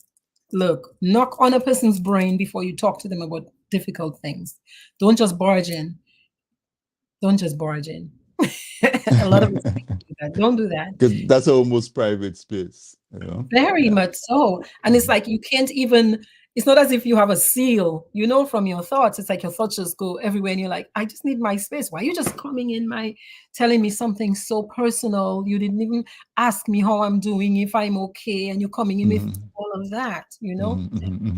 look, knock on a person's brain before you talk to them about difficult things. Don't just barge in. Don't just barge in. A lot of us do that. Don't do that. Because that's almost private space, you know? Very much so. And it's like you can't even, it's not as if you have a seal, you know, from your thoughts. It's like your thoughts just go everywhere and you're like, I just need my space. Why are you just coming in telling me something so personal? You didn't even ask me how I'm doing, if I'm okay, and you're coming in with all of that, you know?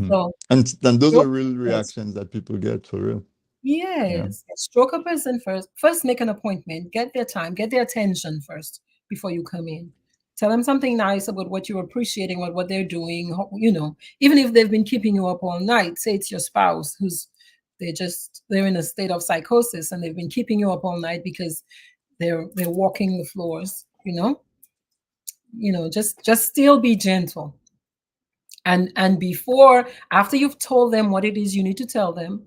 So and those stroke are real a person. reactions that people get for real. Yes. Stroke a person first. First, make an appointment. Get their time. Get their attention first before you come in. Tell them something nice about what you're appreciating, what they're doing. You know, even if they've been keeping you up all night, say it's your spouse who's they're in a state of psychosis and they've been keeping you up all night because they're walking the floors. You know, just still be gentle. And after you've told them what it is you need to tell them,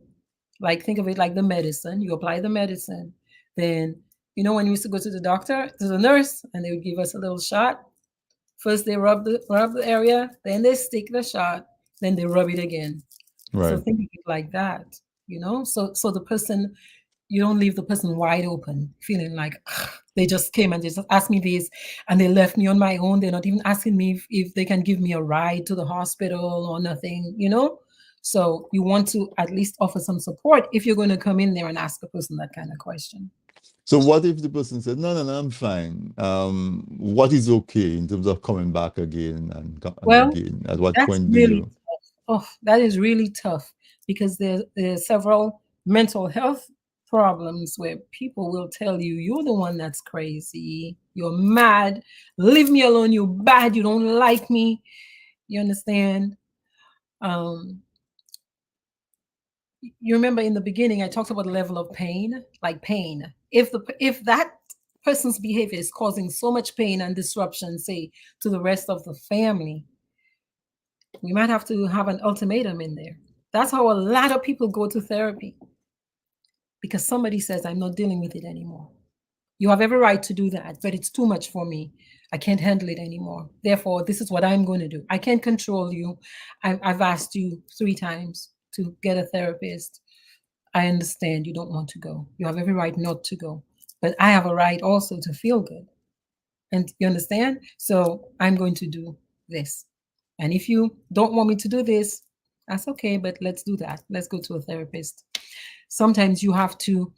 like think of it like the medicine. You apply the medicine, then you know when we used to go to the doctor, to the nurse, and they would give us a little shot. First they rub the area, then they stick the shot, then they rub it again. Right. So think of it like that, you know. So the person, you don't leave the person wide open, feeling like they just came and they just asked me this, and they left me on my own. They're not even asking me if they can give me a ride to the hospital or nothing, you know. So you want to at least offer some support if you're going to come in there and ask a person that kind of question. So what if the person said, no, I'm fine. What is okay in terms of coming back again and again? At what point do you? Oh, that is really tough because there are several mental health problems where people will tell you, you're the one that's crazy, you're mad, leave me alone, you're bad, you don't like me. You understand? You remember in the beginning, I talked about the level of pain, like pain. If that person's behavior is causing so much pain and disruption, say, to the rest of the family, we might have to have an ultimatum in there. That's how a lot of people go to therapy, because somebody says, I'm not dealing with it anymore. You have every right to do that, but it's too much for me. I can't handle it anymore. Therefore, this is what I'm going to do. I can't control you. I've asked you 3 times to get a therapist. I understand you don't want to go. You have every right not to go, but I have a right also to feel good. And you understand? So I'm going to do this. And if you don't want me to do this, that's okay, but let's do that. Let's go to a therapist. Sometimes you have to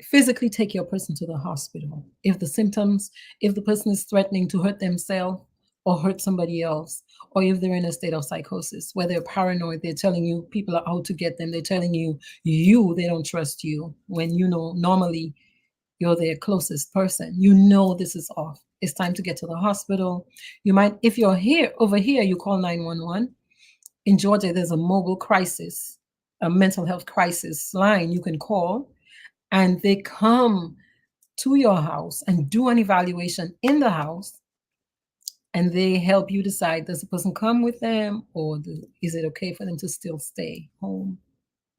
physically take your person to the hospital. If the person is threatening to hurt themselves or hurt somebody else, or if they're in a state of psychosis, where they're paranoid, they're telling you people are out to get them, they're telling you they don't trust you, when you know normally you're their closest person. You know this is off. It's time to get to the hospital. You might, if you're over here, you call 911. In Georgia, there's a mobile crisis, a mental health crisis line you can call, and they come to your house and do an evaluation in the house, and they help you decide, does the person come with them, or is it okay for them to still stay home?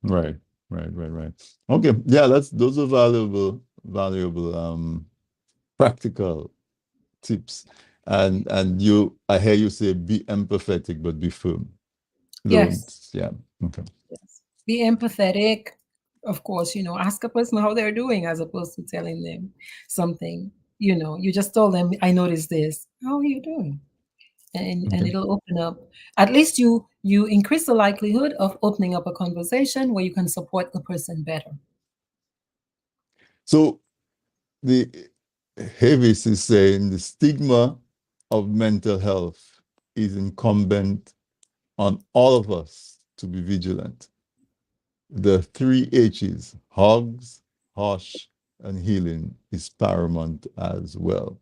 Right. Right. Okay, yeah, those are valuable practical tips. And I hear you say be empathetic but be firm. Yes. Yeah. Okay. Yes. Be empathetic. Of course, ask a person how they're doing as opposed to telling them something. You just told them, I noticed this. How are you doing? And Okay. it'll open up. At least you increase the likelihood of opening up a conversation where you can support the person better. So the Havis is saying the stigma of mental health is incumbent on all of us to be vigilant. The 3 H's, hugs, hush, and healing, is paramount as well.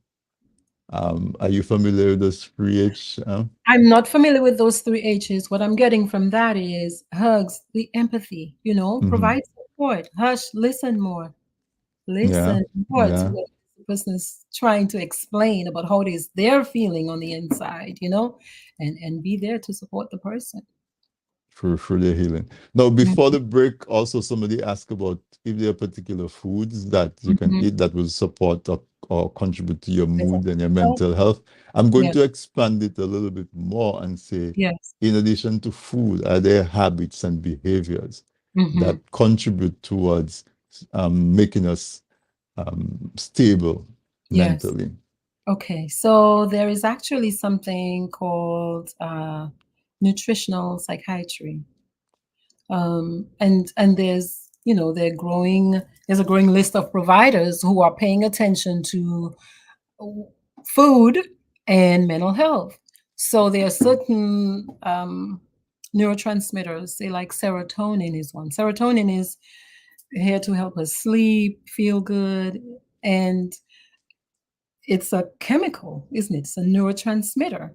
Are you familiar with those 3 H? I'm not familiar with those 3 H's. What I'm getting from that is hugs, the empathy, provide support, hush, listen more. Listen more to what the person is trying to explain about how it is they're feeling on the inside, and be there to support the person. For their healing. Now, before the break, also somebody asked about if there are particular foods that you can eat that will support or contribute to your mood and your mental health. I'm going to expand it a little bit more and say, in addition to food, are there habits and behaviors that contribute towards making us stable mentally? Okay, so there is actually something called nutritional psychiatry, and there's there's a growing list of providers who are paying attention to food and mental health. So there are certain neurotransmitters, say like serotonin is one. Serotonin is here to help us sleep, feel good, and it's a chemical, isn't it? It's a neurotransmitter.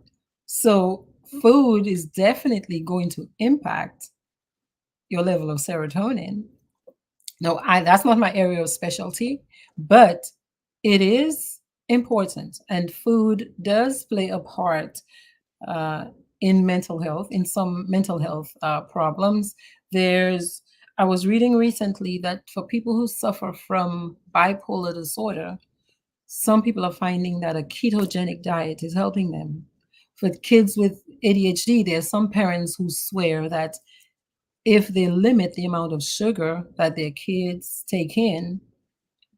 So food is definitely going to impact your level of serotonin. No, that's not my area of specialty, but it is important, and food does play a part in mental health, in some mental health problems. I was reading recently that for people who suffer from bipolar disorder, some people are finding that a ketogenic diet is helping them. For kids with ADHD, there are some parents who swear that if they limit the amount of sugar that their kids take in,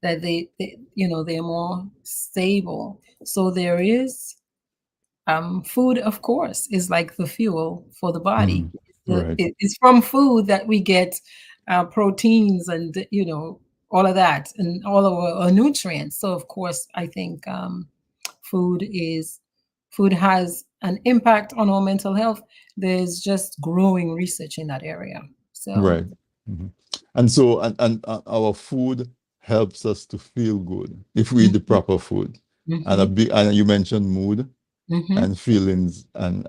that they're more stable. So there is food, of course, is like the fuel for the body. It's from food that we get proteins and all of that and all of our nutrients. So of course, I think food has an impact on our mental health. There's just growing research in that area. So and so and our food helps us to feel good if we eat the proper food. And you mentioned mood and feelings, and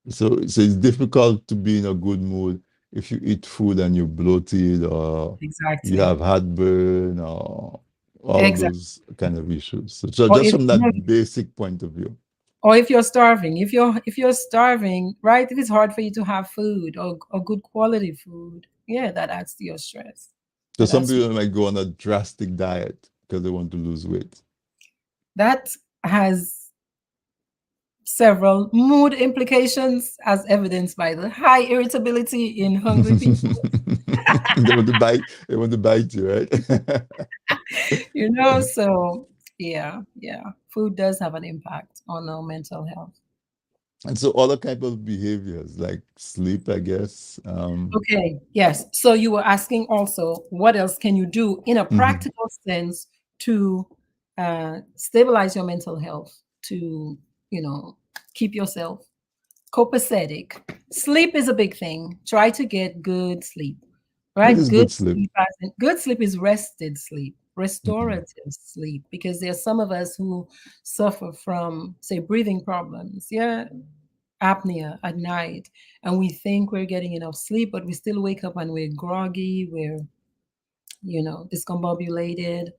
so it's difficult to be in a good mood if you eat food and you're bloated or you have heartburn or all of those kind of issues. So just from that basic point of view. Or if you're starving, if you're starving, right? If it's hard for you to have food or good quality food, that adds to your stress. So some people might go on a drastic diet because they want to lose weight. That has several mood implications, as evidenced by the high irritability in hungry people. They want to bite you, right? So food does have an impact on our mental health. And so other type of behaviors like sleep, I guess. Okay, yes. So you were asking also, what else can you do in a practical sense to stabilize your mental health, to keep yourself copacetic? Sleep is a big thing. Try to get good sleep, right? Good sleep. Good sleep is rested sleep, restorative sleep, because there's some of us who suffer from, say, breathing problems, apnea at night, and we think we're getting enough sleep, but we still wake up and we're groggy, we're discombobulated.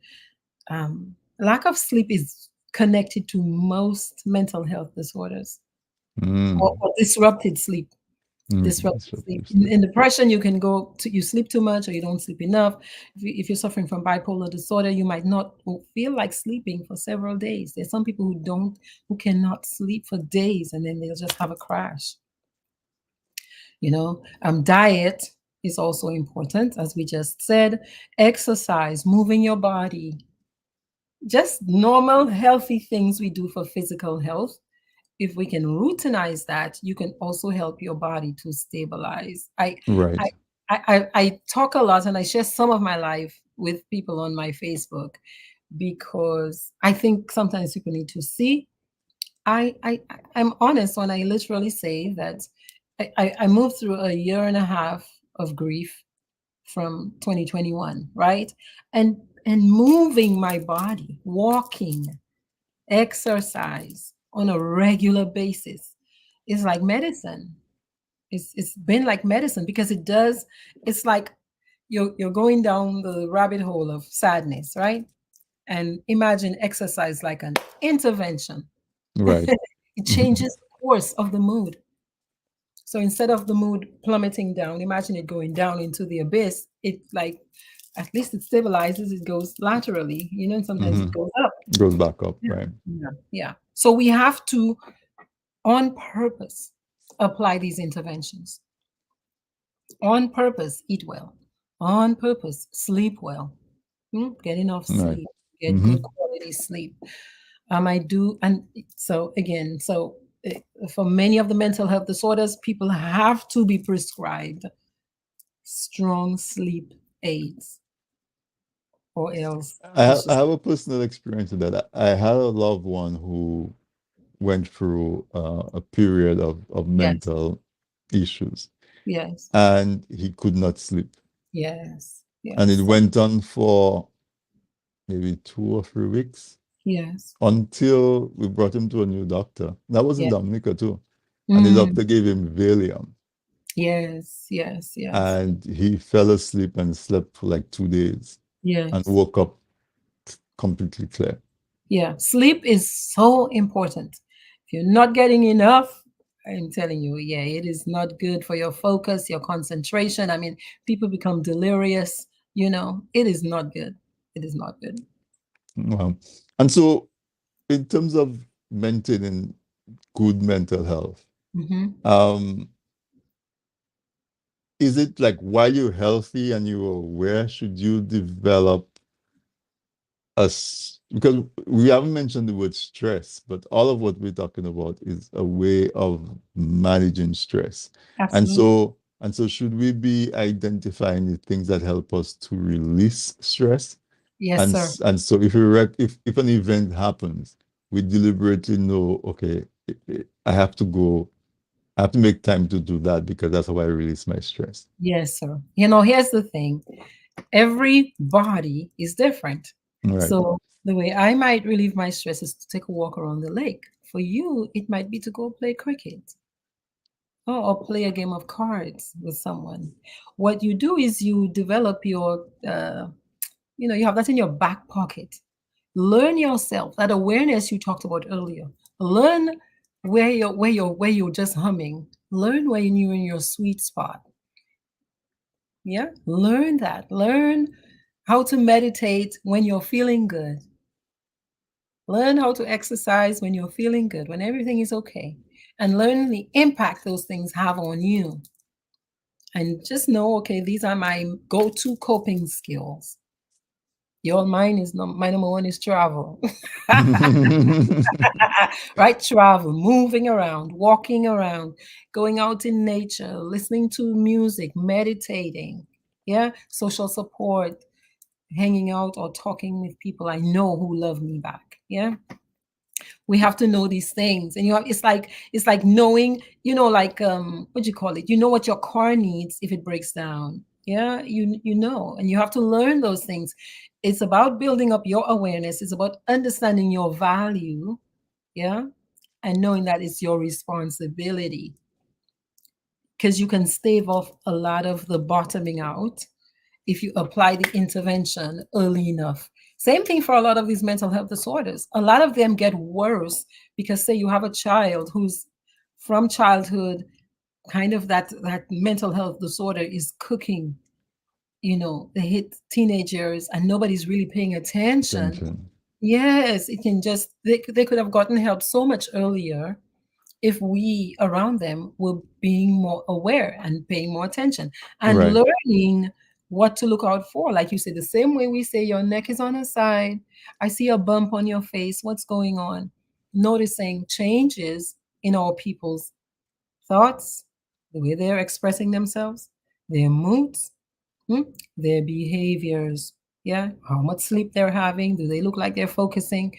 Lack of sleep is connected to most mental health disorders or disrupted sleep. Disrupted sleep. In depression, you can you sleep too much or you don't sleep enough. If you're suffering from bipolar disorder, you might not feel like sleeping for several days. There's some people who cannot sleep for days, and then they'll just have a crash. Diet is also important, as we just said. Exercise, moving your body, just normal healthy things we do for physical health. If we can routinize that, you can also help your body to stabilize. I talk a lot and I share some of my life with people on my Facebook because I think sometimes people need to see. I'm honest when I literally say that I moved through a year and a half of grief from 2021, right? And moving my body, walking, exercise on a regular basis is like medicine. It's been like medicine because it's like you're going down the rabbit hole of sadness, right? And imagine exercise like an intervention. Right. It changes the course of the mood. So instead of the mood plummeting down, imagine it going down into the abyss. It like, at least it stabilizes, it goes laterally, and sometimes it goes up. It goes back up, right? Yeah. So we have to, on purpose, apply these interventions. On purpose, eat well. On purpose, sleep well. Get enough sleep. Get good quality sleep. For many of the mental health disorders, people have to be prescribed strong sleep aids, or else. I have a personal experience with that. I had a loved one who went through a period of mental issues. Yes. And he could not sleep. Yes. And it went on for maybe 2 or 3 weeks. Yes. Until we brought him to a new doctor. That was in Dominica too. And the doctor gave him Valium. Yes. And he fell asleep and slept for like 2 days. Yes. And woke up completely clear. Yeah. Sleep is so important. If you're not getting enough, I'm telling you, it is not good for your focus, your concentration. I mean, people become delirious. It is not good. It is not good. Wow. And so, in terms of maintaining good mental health, is it like while you're healthy and you're aware, should you develop because we haven't mentioned the word stress, but all of what we're talking about is a way of managing stress. Absolutely. And so should we be identifying the things that help us to release stress? Yes, sir. And so if an event happens, we deliberately know, okay, I have to make time to do that because that's how I release my stress. Yes, sir. Here's the thing. Every body is different. Right. So the way I might relieve my stress is to take a walk around the lake. For you, it might be to go play cricket or play a game of cards with someone. What you do is you develop your, you have that in your back pocket. Learn yourself, that awareness you talked about earlier. Learn where you're just humming. Learn where you're in your sweet spot. Yeah, learn that. Learn how to meditate when you're feeling good. Learn how to exercise when you're feeling good, when everything is okay. And learn the impact those things have on you. And just know, okay, these are my go-to coping skills. My number one is travel. Right? Travel, moving around, walking around, going out in nature, listening to music, meditating. Yeah, social support, hanging out or talking with people I know who love me back. Yeah. We have to know these things. And it's like knowing, what do you call it? You know what your car needs if it breaks down. Yeah, you know, and you have to learn those things. It's about building up your awareness. It's about understanding your value. Yeah. And knowing that it's your responsibility. Because you can stave off a lot of the bottoming out if you apply the intervention early enough. Same thing for a lot of these mental health disorders. A lot of them get worse because, say, you have a child who's from childhood kind of that mental health disorder is cooking. They hit teenagers and nobody's really paying attention. Yes, it can just they could have gotten help so much earlier if we around them were being more aware and paying more attention and Right. learning what to look out for. Like you said, the same way we say your neck is on the side, I see a bump on your face, what's going on? Noticing changes in our people's thoughts, the way they're expressing themselves, their moods, their behaviors. Yeah, how much sleep they're having. Do they look like they're focusing?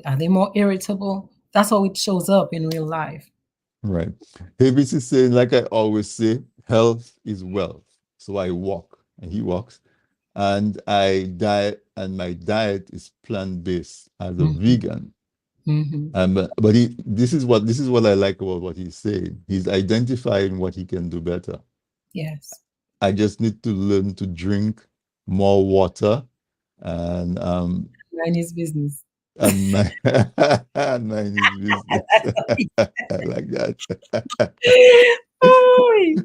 Are they more irritable? That's how it shows up in real life. Right. Havis is saying, like I always say, health is wealth. So I walk and he walks, and I diet, and my diet is plant-based as a vegan. But this is what I like about what he's saying. He's identifying what he can do better. Yes. I just need to learn to drink more water, and Mind his business. and my and mind his business. I like that. Oh,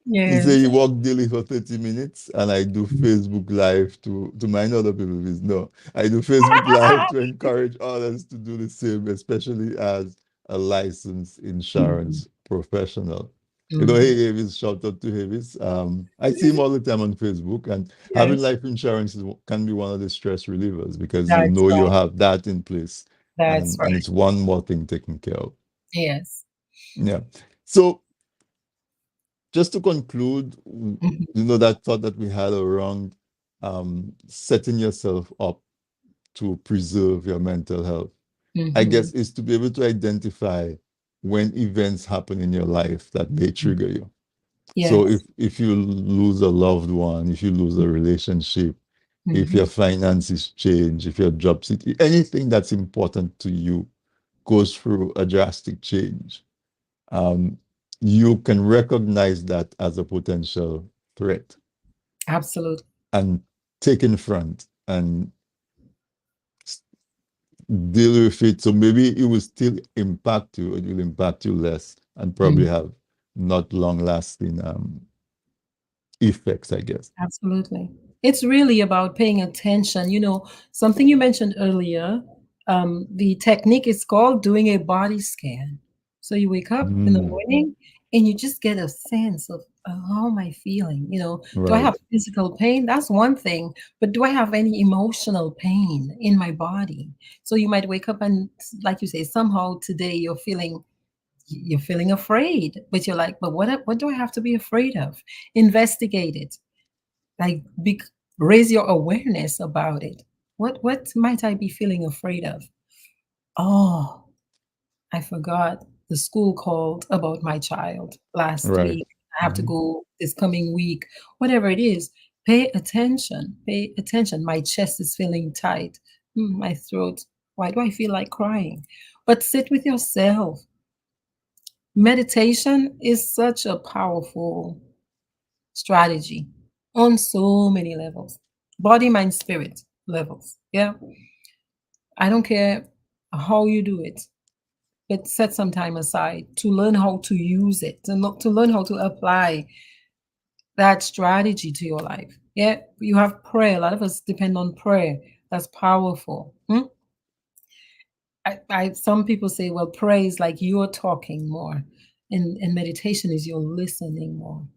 He yes. say he walk daily for 30 minutes, and I do Facebook Live to mind other people. No, I do Facebook Live to encourage others to do the same, especially as a licensed insurance professional. Hey, Havis, shout out to Havis. I see him all the time on Facebook, and having life insurance can be one of the stress relievers because That's you right. have that in place, That's and right. it's one more thing taken care of. Yes. Yeah. So just to conclude, that thought that we had around setting yourself up to preserve your mental health, I guess, is to be able to identify when events happen in your life that may trigger you. Yes. So if you lose a loved one, if you lose a relationship, if your finances change, if your job, anything that's important to you goes through a drastic change, you can recognize that as a potential threat. Absolutely. And take in front and deal with it. So maybe it will still impact you, it will impact you less, and probably have not long-lasting effects, I guess. Absolutely. It's really about paying attention. Something you mentioned earlier, the technique is called doing a body scan. So you wake up in the morning and you just get a sense of how am I feeling? Do I have physical pain? That's one thing, but do I have any emotional pain in my body? So you might wake up and, like you say, somehow today you're feeling afraid, but you're like, but what do I have to be afraid of? Investigate it. Like, raise your awareness about it. What might I be feeling afraid of? Oh, I forgot. The school called about my child last week. I have to go this coming week. Whatever it is, pay attention. Pay attention. My chest is feeling tight. My throat. Why do I feel like crying? But sit with yourself. Meditation is such a powerful strategy on so many levels, body, mind, spirit levels. Yeah. I don't care how you do it, but set some time aside to learn how to use it, and to learn how to apply that strategy to your life. Yeah. You have prayer. A lot of us depend on prayer. That's powerful. Some people say, well, prayer is like you're talking more, and meditation is you're listening more.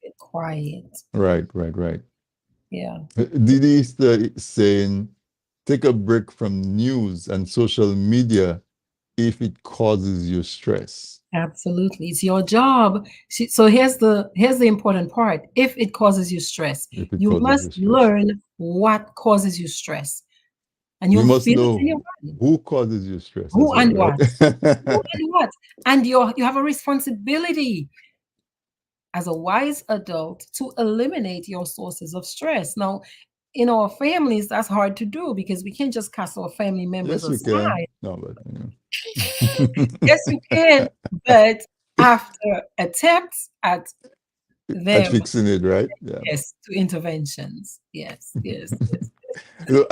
Get quiet. Right. Yeah. Didi is saying, take a break from news and social media if it causes you stress. Absolutely. It's your job. So here's the important part. If it causes you stress, you must learn what causes you stress. And you must know it in your body. Who causes you stress. Who and what. Who and what. And you have a responsibility as a wise adult to eliminate your sources of stress. Now, in our families, that's hard to do because we can't just cast our family members aside. No, but yes, you can. But after attempts at fixing it, right? Yes, to interventions. Yes. Yes, you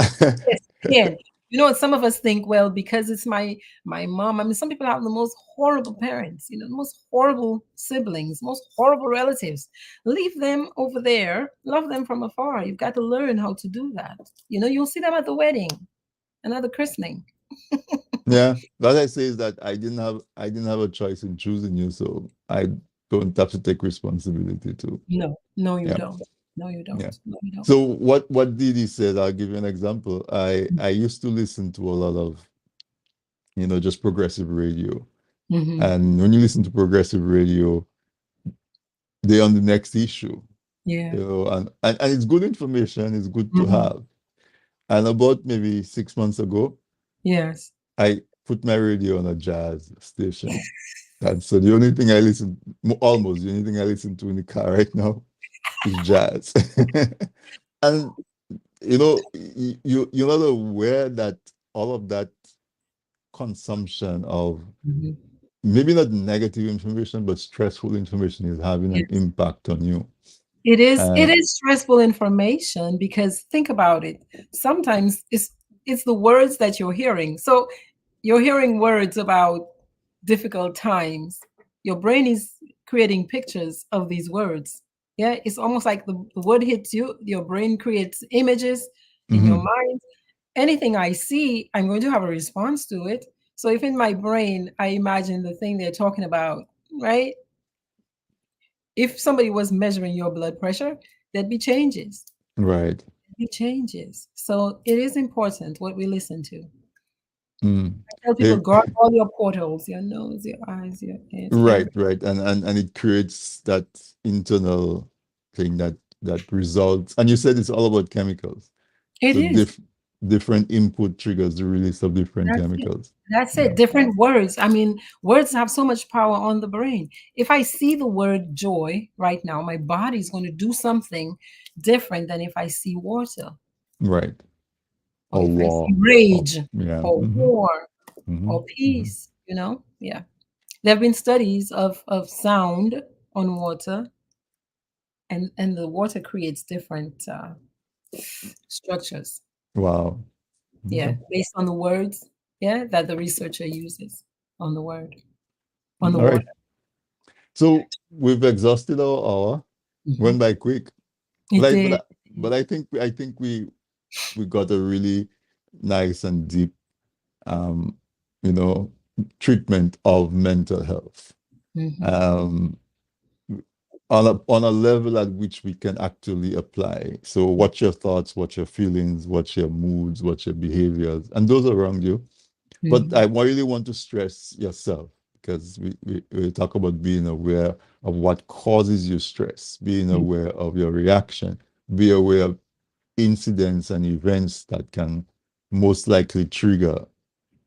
can. You know, some of us think, well, because it's my mom. I mean, some people have the most horrible parents, you know, the most horrible siblings, most horrible relatives. Leave them over there, love them from afar. You've got to learn how to do that. You know, you'll see them at the wedding and at the christening. Yeah, what I say is that I didn't have a choice in choosing you, so I don't have to take responsibility too. No, no, you Yeah. don't. No, you don't. Yeah. No, you don't. So what Didi said, I'll give you an example. I used to listen to a lot of, just progressive radio. Mhm. And when you listen to progressive radio, they're on the next issue, Yeah. and it's good information, it's good to Mhm. have. And about maybe 6 months ago, Yes. I put my radio on a jazz station. And so the only thing I listen, almost the only thing I listen to in the car right now is jazz. And you're not aware that all of that consumption of Mhm. maybe not negative information, but stressful information is having an Yes. impact on you. It is And stressful information because think about it. Sometimes it's the words that you're hearing. So you're hearing words about difficult times. Your brain is creating pictures of these words. Yeah, it's almost like the word hits you, your brain creates images in your mind. Anything I see, I'm going to have a response to it. So if in my brain I imagine the thing they're talking about, right? If somebody was measuring your blood pressure, there'd be changes. right. There'd be changes. So it is important what we listen to. Mm. I tell people, guard all your portals, your nose, your eyes, your ears. Right, right. And it creates that internal thing that results. And you said it's all about chemicals. It So is. different input triggers the release of different That's it. chemicals. That's Yeah. it. Different words. I mean, words have so much power on the brain. If I see the word joy right now, my body's going to do something different than if I see water Right. or Or if I war. see rage Yeah. or war or peace, you know? Yeah. There have been studies of sound on water, and the water creates different structures. Wow. Yeah, Okay. based on the words. Yeah, that the researcher uses on the word, on the All water. right. So we've exhausted our hour. Went by quick. It But did. but I think we got a really nice and deep you know treatment of mental health. Mhm. On a level at which we can actually apply. So what's your thoughts, what's your feelings, what's your moods, what's your behaviors, and those around you. But I really want to stress yourself, because we talk about being aware of what causes you stress, being aware of your reaction, be aware of incidents and events that can most likely trigger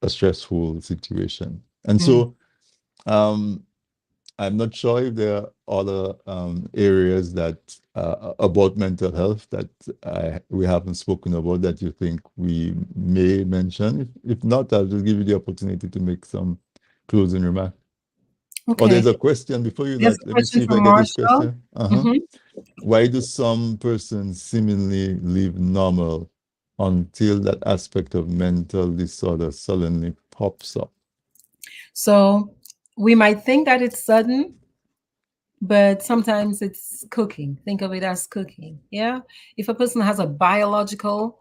a stressful situation. And so I'm not sure if there are other areas that about mental health that we haven't spoken about that you think we may mention. If not, I'll just give you the opportunity to make some closing remarks. Okay. Oh, there's a question before you. There's That a let me see question if I from get this Marshall. question. Why do some persons seemingly live normal until that aspect of mental disorder suddenly pops up? So we might think that it's sudden, but sometimes it's cooking. Think of it as cooking. Yeah. If a person has a biological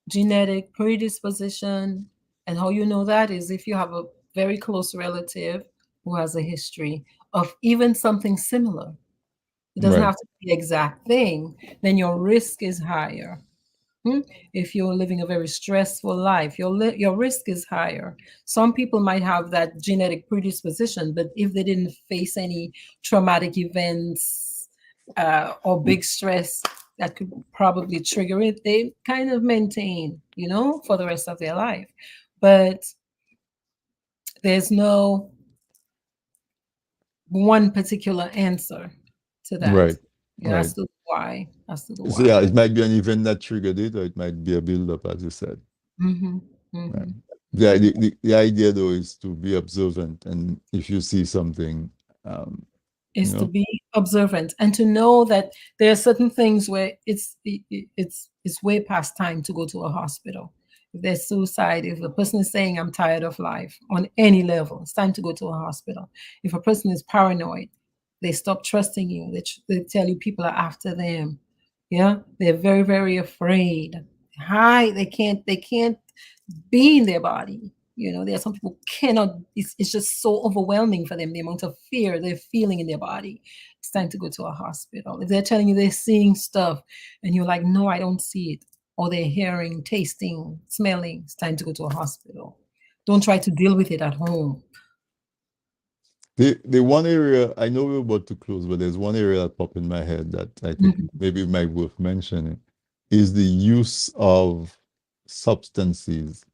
genetic predisposition, and how you know that is if you have a very close relative who has a history of even something similar. It doesn't Right. have to be the exact thing, then your risk is higher. If you're living a very stressful life, your risk is higher. Some people might have that genetic predisposition, but if they didn't face any traumatic events or big stress that could probably trigger it, they kind of maintain, for the rest of their life. But there's no one particular answer to that. Right. As to why. So yeah, it might be an event that triggered it, or it might be a build-up, as you said. Right. The idea though is to be observant, and if you see something, is to be observant and to know that there are certain things where it's way past time to go to a hospital. if there's suicide, if a person is saying, I'm tired of life on any level, it's time to go to a hospital. If a person is paranoid, they stop trusting you. They tell you people are after them. Yeah, they're very, very afraid. They can't be in their body. There are some people cannot, it's just so overwhelming for them, the amount of fear they're feeling in their body. It's time to go to a hospital. If they're telling you they're seeing stuff and you're like, no, I don't see it, or they're hearing, tasting, smelling, it's time to go to a hospital. Don't try to deal with it at home. The one area, I know we're about to close, but there's one area that popped in my head that I think maybe might be worth mentioning, is the use of substances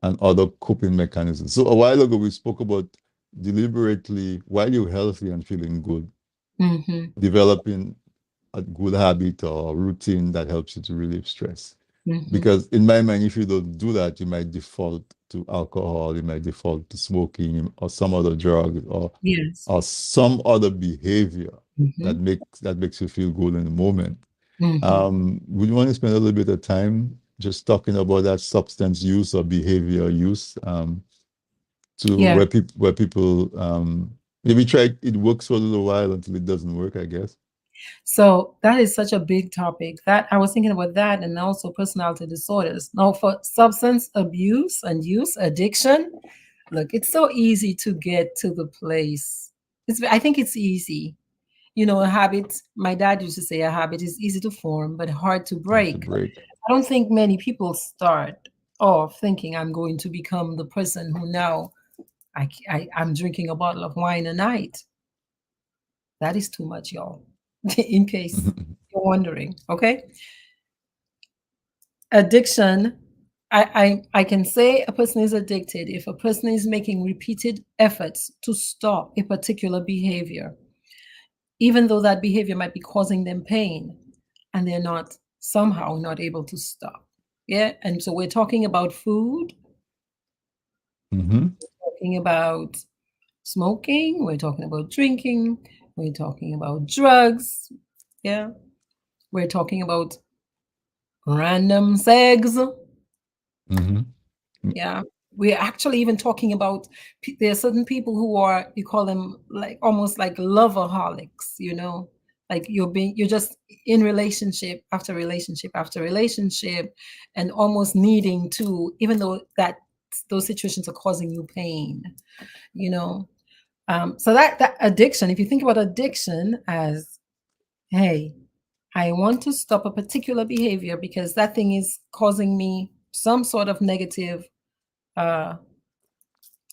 and other coping mechanisms. So a while ago, we spoke about deliberately, while you're healthy and feeling good, developing a good habit or routine that helps you to relieve stress. Because in my mind, if you don't do that, you might default to alcohol, you might default to smoking or some other drug or some other behavior that makes you feel good in the moment. Would you want to spend a little bit of time just talking about that substance use or behavior use where people maybe try it works for a little while until it doesn't work, I guess. So that is such a big topic that I was thinking about that, and also personality disorders. Now, for substance abuse and use, addiction, look, it's so easy to get to the place. I think it's easy. A habit, my dad used to say a habit is easy to form, but hard to break. I don't think many people start off thinking I'm going to become the person who now I'm drinking a bottle of wine a night. That is too much, y'all. In case you're wondering, okay? Addiction, I can say a person is addicted if a person is making repeated efforts to stop a particular behavior, even though that behavior might be causing them pain, and they're somehow not able to stop. Yeah, and so we're talking about food, we're talking about smoking, we're talking about drinking, we're talking about drugs. Yeah. We're talking about random sex. Yeah. We're actually even talking about, there are certain people who are, you call them like almost like loveaholics, like you're just in relationship after relationship after relationship and almost needing to, even though those situations are causing you pain, so that addiction, if you think about addiction as, hey, I want to stop a particular behavior because that thing is causing me some sort of negative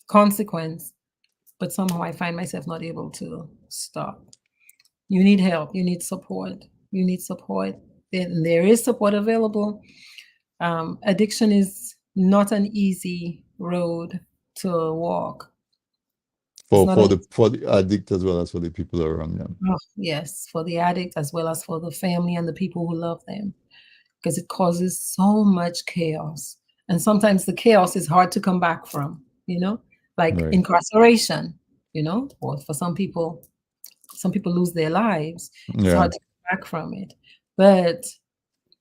consequence, but somehow I find myself not able to stop. You need help. You need support. There is support available. Addiction is not an easy road to walk. For the addict as well as for the people around them. Oh, yes, for the addict as well as for the family and the people who love them, because it causes so much chaos. And sometimes the chaos is hard to come back from, like incarceration, or for some people lose their lives. It's hard to come back from it. But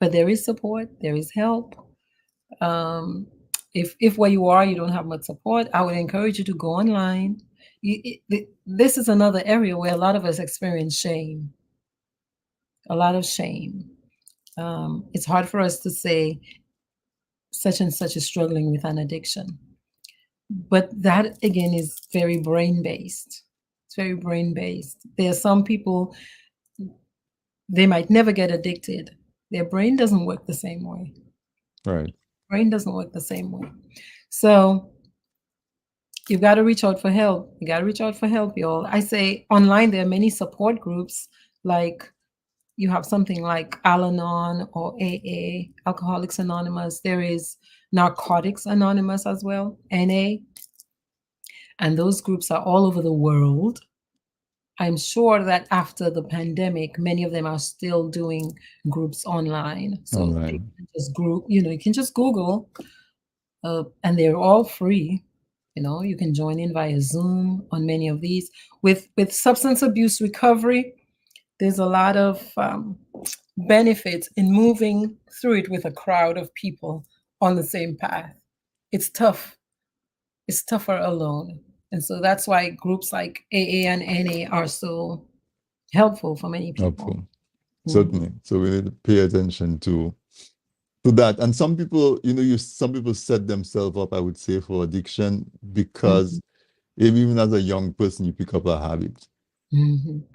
there is support, there is help. If where you are, you don't have much support, I would encourage you to go online. This is another area where a lot of us experience shame. A lot of shame. It's hard for us to say such and such is struggling with an addiction. But that, again, is very brain-based. It's very brain-based. There are some people, they might never get addicted. Their brain doesn't work the same way. Right. Brain doesn't work the same way. So you've got to reach out for help. You got to reach out for help, y'all. I say online, there are many support groups, like you have something like Al-Anon or AA, Alcoholics Anonymous. There is Narcotics Anonymous as well, NA. And those groups are all over the world. I'm sure that after the pandemic, many of them are still doing groups online. So you can just Google, and they're all free. You can join in via Zoom on many of these. With substance abuse recovery, there's a lot of benefits in moving through it with a crowd of people on the same path. It's tough. It's tougher alone. And so that's why groups like AA and NA are so helpful for many people. Helpful. Certainly. So we need to pay attention to that. And some people, some people set themselves up, I would say, for addiction because even as a young person, you pick up a habit.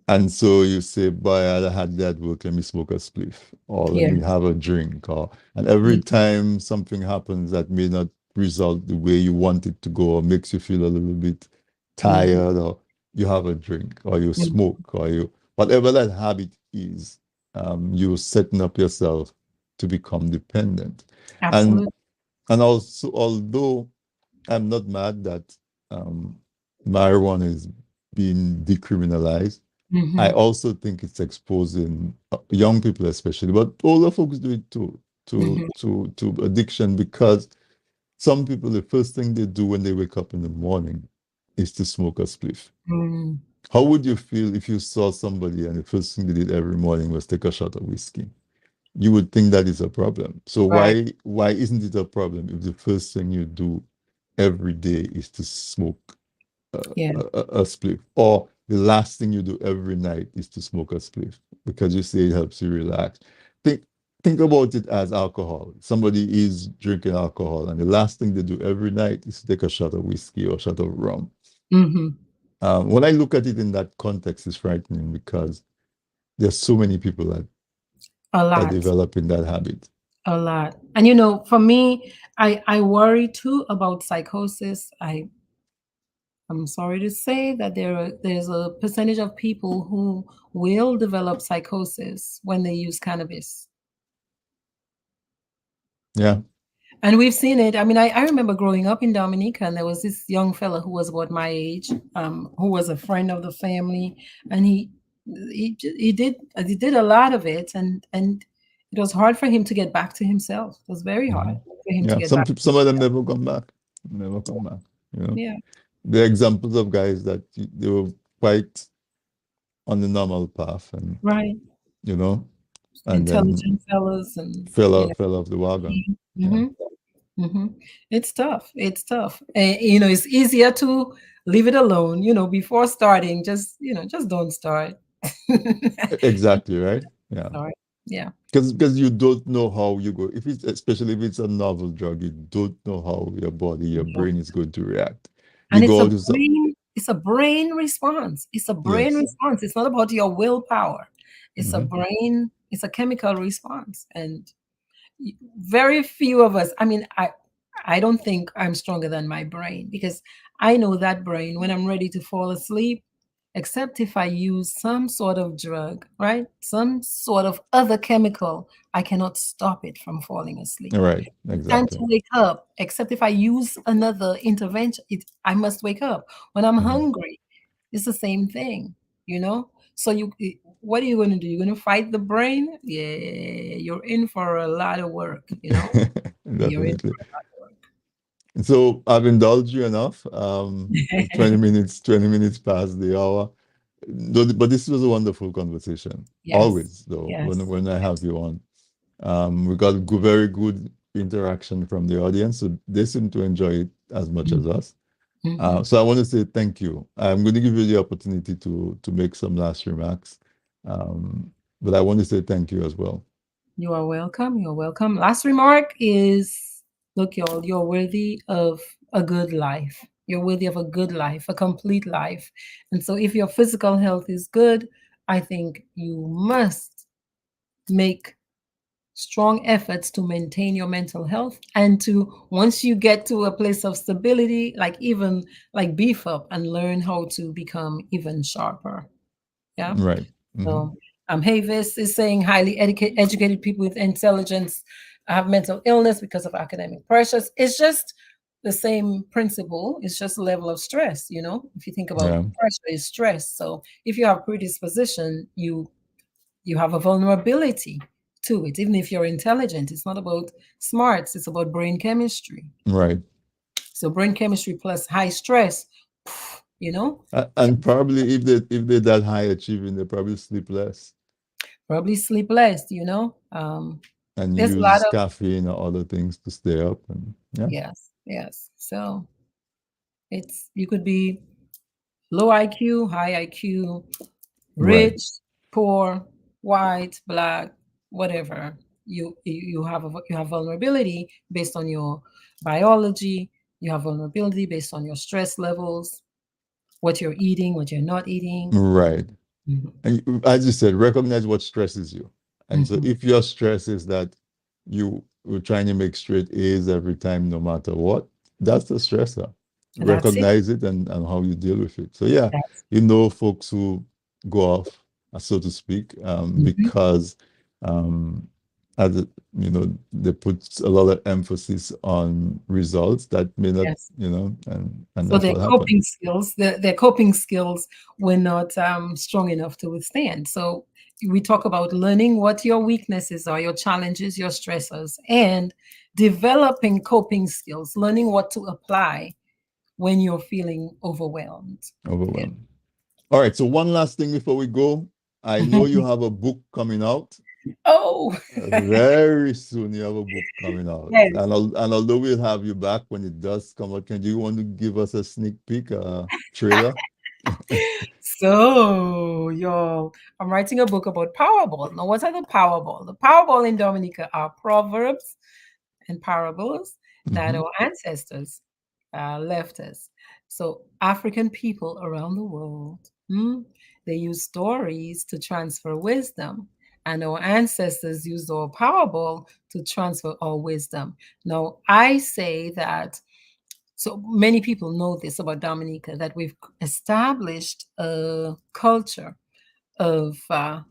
And so you say, boy, I had that work, let me smoke a spliff, or let me have a drink. And every time something happens that may not result the way you want it to go, or makes you feel a little bit tired, or you have a drink, or you smoke, or whatever that habit is, you're setting up yourself to become dependent. Absolutely. And also, although I'm not mad that marijuana is being decriminalized, I also think it's exposing young people especially, but older folks do it too, to addiction, because some people, the first thing they do when they wake up in the morning is to smoke a spliff. How would you feel if you saw somebody and the first thing they did every morning was take a shot of whiskey? You would think that is a problem. So why isn't it a problem if the first thing you do every day is to smoke a spliff, or the last thing you do every night is to smoke a spliff because you say it helps you relax? Think about it as alcohol. Somebody is drinking alcohol and the last thing they do every night is to take a shot of whiskey or a shot of rum. When I look at it in that context, it's frightening because there's so many people that are developing that habit. A lot. And for me, I worry too about psychosis. I'm sorry to say that there's a percentage of people who will develop psychosis when they use cannabis. Yeah. And we've seen it. I mean, I remember growing up in Dominica, and there was this young fella who was about my age, who was a friend of the family, and he did a lot of it, and it was hard for him to get back to himself. It was very hard for him to get back. Some of them never come back. Never come back. Yeah. There are examples of guys that they were quite on the normal path, and and intelligent fellas and fell off the wagon. It's tough. It's tough. It's easier to leave it alone. Before starting, just don't start. Exactly right. Yeah. Sorry. Yeah. Because you don't know how you go. Especially if it's a novel drug, you don't know how your body, your brain is going to react. And it's a brain response. It's a brain response. It's not about your willpower. It's a brain. It's a chemical response, and very few of us. I mean, I don't think I'm stronger than my brain, because I know that brain when I'm ready to fall asleep, except if I use some sort of drug, right? Some sort of other chemical, I cannot stop it from falling asleep. Right, exactly. And to wake up, except if I use another intervention, I must wake up. When I'm hungry, it's the same thing, So what are you going to do? You're going to fight the brain? Yeah, you're in for a lot of work, Definitely. So I've indulged you enough. 20 minutes past the hour. But this was a wonderful conversation. Yes. Always, though, when I have you on. We got very good interaction from the audience, so they seem to enjoy it as much as us. So I want to say thank you. I'm going to give you the opportunity to make some last remarks. But I want to say thank you as well. You are welcome. You're welcome. Last remark is, look, y'all, you're worthy of a good life. You're worthy of a good life, a complete life. And so if your physical health is good, I think you must make strong efforts to maintain your mental health, and to, once you get to a place of stability, even beef up and learn how to become even sharper. Yeah. Right. So Havis is saying highly educated people with intelligence have mental illness because of academic pressures. It's just the same principle. It's just a level of stress. If you think about pressure is stress. So if you have predisposition, you have a vulnerability to it. Even if you're intelligent, it's not about smarts, it's about brain chemistry. Right. So brain chemistry plus high stress, and probably if they're that high achieving, they probably sleep less. And There's a use lot of caffeine or other things to stay up. And yeah. yes. So you could be low IQ, high IQ, Right. rich, poor, white, black, whatever. You have vulnerability based on your biology. You have vulnerability based on your stress levels, what you're eating, what you're not eating. Right. Mhm. And as you said, recognize what stresses you. And so Mhm. if your stress is that you were trying to make straight A's every time, no matter what, that's the stressor. That's it. Recognize it and how you deal with it. So yeah, That's folks who go off, so to speak, Mhm. because as they put a lot of emphasis on results that may not, Yes. and So that's their what coping happened. skills, their coping skills were not strong enough to withstand. So we talk about learning what your weaknesses are, your challenges, your stressors, and developing coping skills, learning what to apply when you're feeling overwhelmed. Overwhelmed. All right. So one last thing before we go. I know you have a book coming out. Oh, Very soon you have a book coming out. yes. And although we'll have you back when it does come out, do you want to give us a sneak peek, trailer? So, y'all, I'm writing a book about Powerball. Now, what are the Powerball? The Powerball in Dominica are proverbs and parables that Mhm. our ancestors left us. So, African people around the world, they use stories to transfer wisdom. And our ancestors used our Powerball to transfer our wisdom. Now, I say that so many people know this about Dominica that we've established a culture of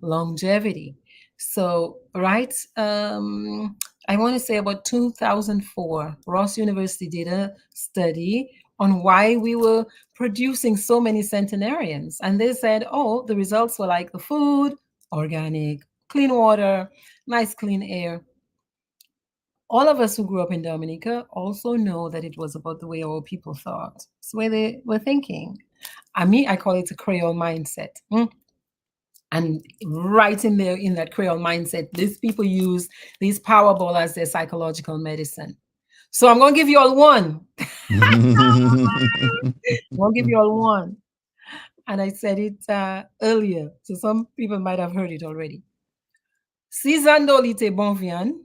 longevity. So, right, I want to say about 2004, Ross University did a study on why we were producing so many centenarians. And they said, oh, the results were like the food, organic, clean water, nice clean air. All of us who grew up in Dominica also know that it was about the way our people thought. It's the way they were thinking. I call it a Creole mindset. And right in there, in that Creole mindset, these people use these Powerball as their psychological medicine. So I'm going to give you all one. I'll give you all one. And I said it earlier, so some people might have heard it already. Si zandolite bonvian,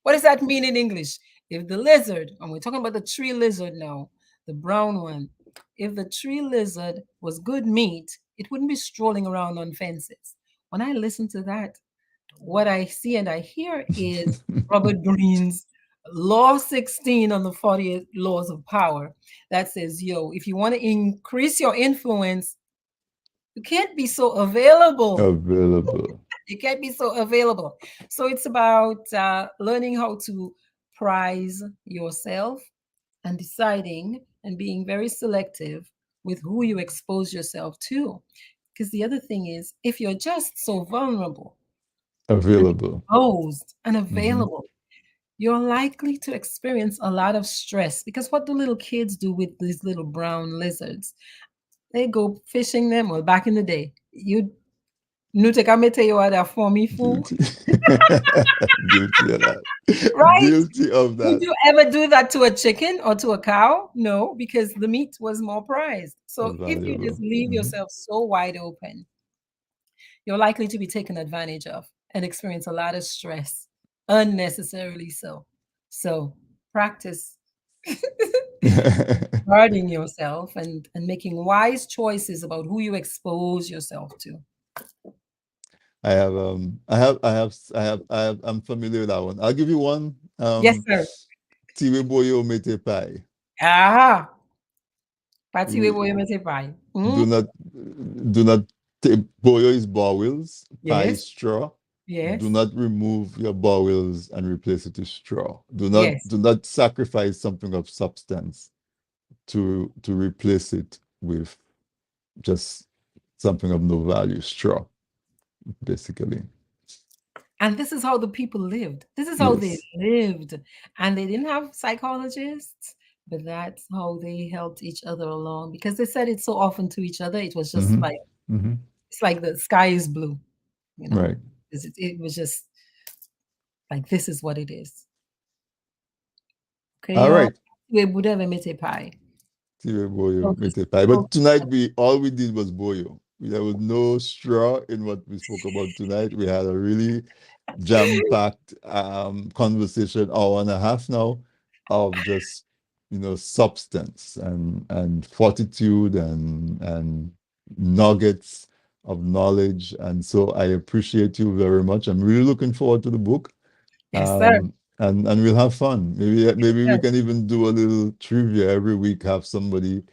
what does that mean in English? If the lizard, and we're talking about the tree lizard now, the brown one, if the tree lizard was good meat, it wouldn't be strolling around on fences. When I listen to that, what I see and I hear is Robert Greene's Law 16 on the 48 Laws of Power that says, yo, if you want to increase your influence, you can't be so available. Available. You can't be so available. So it's about learning how to prize yourself and deciding and being very selective with who you expose yourself to. Because the other thing is, if you're just so vulnerable and Available. exposed and Mhm. available, you're likely to experience a lot of stress. Because what do little kids do with these little brown lizards? They go fishing them. Well, back in the day, Guilty of that. right? Guilty of Would that. you ever do that to a chicken or to a cow? No, because the meat was more prized. So if you just Valuable. leave Mhm. yourself so wide open, you're likely to be taken advantage of and experience a lot of stress, unnecessarily so. So practice guarding yourself and making wise choices about who you expose yourself to. I'm familiar with that one. I'll give you one. Yes, sir. Tiwe boyo mete pai. Ah, Pati we We boy mete pai. do not boyo is bowels, pie is Yes, straw. yes, Do not remove your bowels and replace it with straw. Do yes. not sacrifice something of substance to replace it with just something of no value, straw, basically. And this is how the people lived. This is how they Yes. lived. And they didn't have psychologists, but that's how they helped each other along because they said it so often to each other. It was just Mhm. like Mhm. it's like the sky is blue, you know. Right. It was just like, this is what it is. Okay, All y'all. right. We would have made pie. Boyo, Okay. mete pie. But tonight all we did was boyo. There was no straw in what we spoke about tonight. We had a really jam-packed conversation, hour and a half now, of just substance and fortitude and nuggets of knowledge. And so I appreciate you very much. I'm really looking forward to the book. Yes, sir. And we'll have fun. Maybe we Yes. can even do a little trivia every week, have somebody,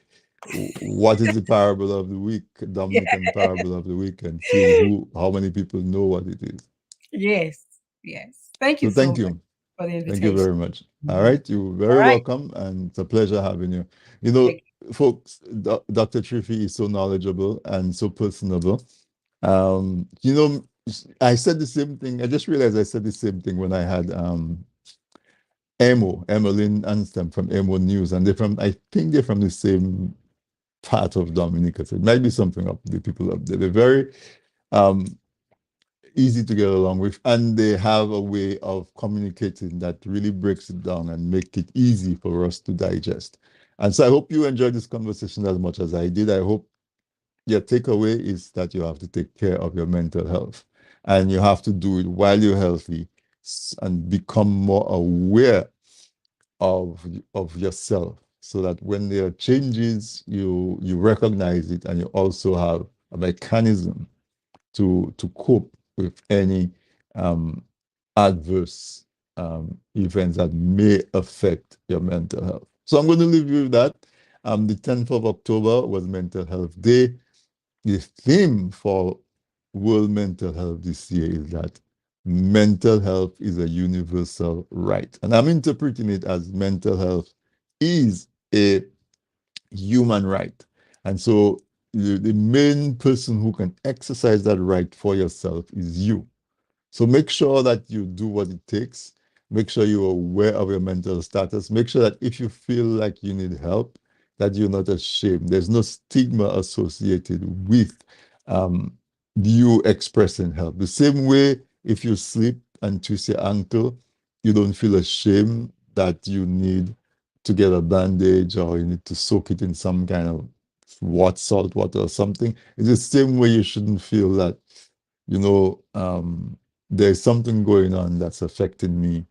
what is the parable of the week, Dominican parable of the week, and see how many people know what it is. Yes. Yes. Thank you So so thank much you. for the invitation. Thank you very much. All Mhm. right, you're very All right. welcome, and it's a pleasure having you. You know, Thank folks, Dr. Triffy is so knowledgeable and so personable. I said the same thing. I just realized I said the same thing when I had Emmeline Anstem from Emo News, and I think they're from the same part of Dominica. So it might be something up the people up there. They're very easy to get along with, and they have a way of communicating that really breaks it down and make it easy for us to digest. And so I hope you enjoyed this conversation as much as I did. I hope your takeaway is that you have to take care of your mental health, and you have to do it while you're healthy and become more aware of yourself, so that when there are changes, you recognize it, and you also have a mechanism to cope with any adverse events that may affect your mental health. So I'm going to leave you with that. The 10th of October was Mental Health Day. The theme for World Mental Health this year is that mental health is a universal right. And I'm interpreting it as mental health is a human right. And so the main person who can exercise that right for yourself is you. So make sure that you do what it takes. Make sure you're aware of your mental status. Make sure that if you feel like you need help, that you're not ashamed. There's no stigma associated with you expressing help. The same way, if you slip and twist your ankle, you don't feel ashamed that you need to get a bandage or you need to soak it in some kind of salt water or something. It's the same way you shouldn't feel that, there's something going on that's affecting me.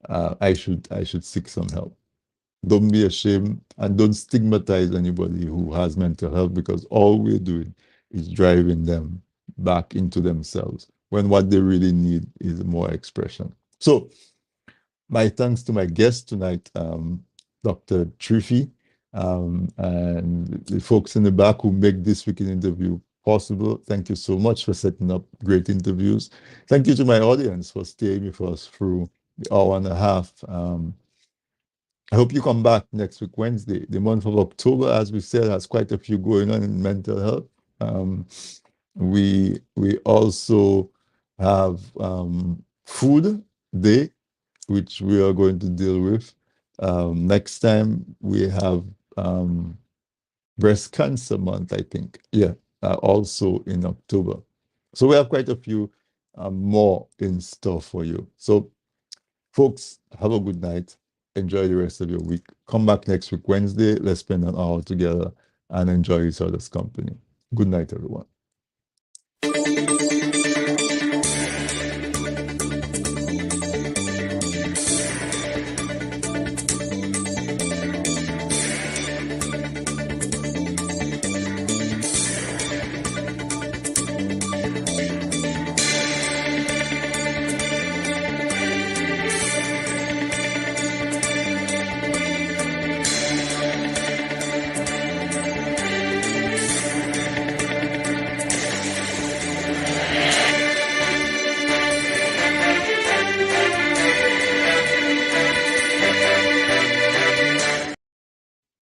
I should seek some help. Don't be ashamed, and don't stigmatize anybody who has mental health, because all we're doing is driving them back into themselves when what they really need is more expression. So my thanks to my guest tonight, Dr. Triffy, and the folks in the back who make this weekend interview possible. Thank you so much for setting up great interviews. Thank you to my audience for staying with us through the hour and a half. I hope you come back next week, Wednesday. The month of October, as we said, has quite a few going on in mental health. We also have Food Day, which we are going to deal with. Next time we have Breast Cancer Month, I think. Yeah, also in October. So we have quite a few more in store for you. So folks, have a good night. Enjoy the rest of your week. Come back next week, Wednesday. Let's spend an hour together and enjoy each other's company. Good night, everyone.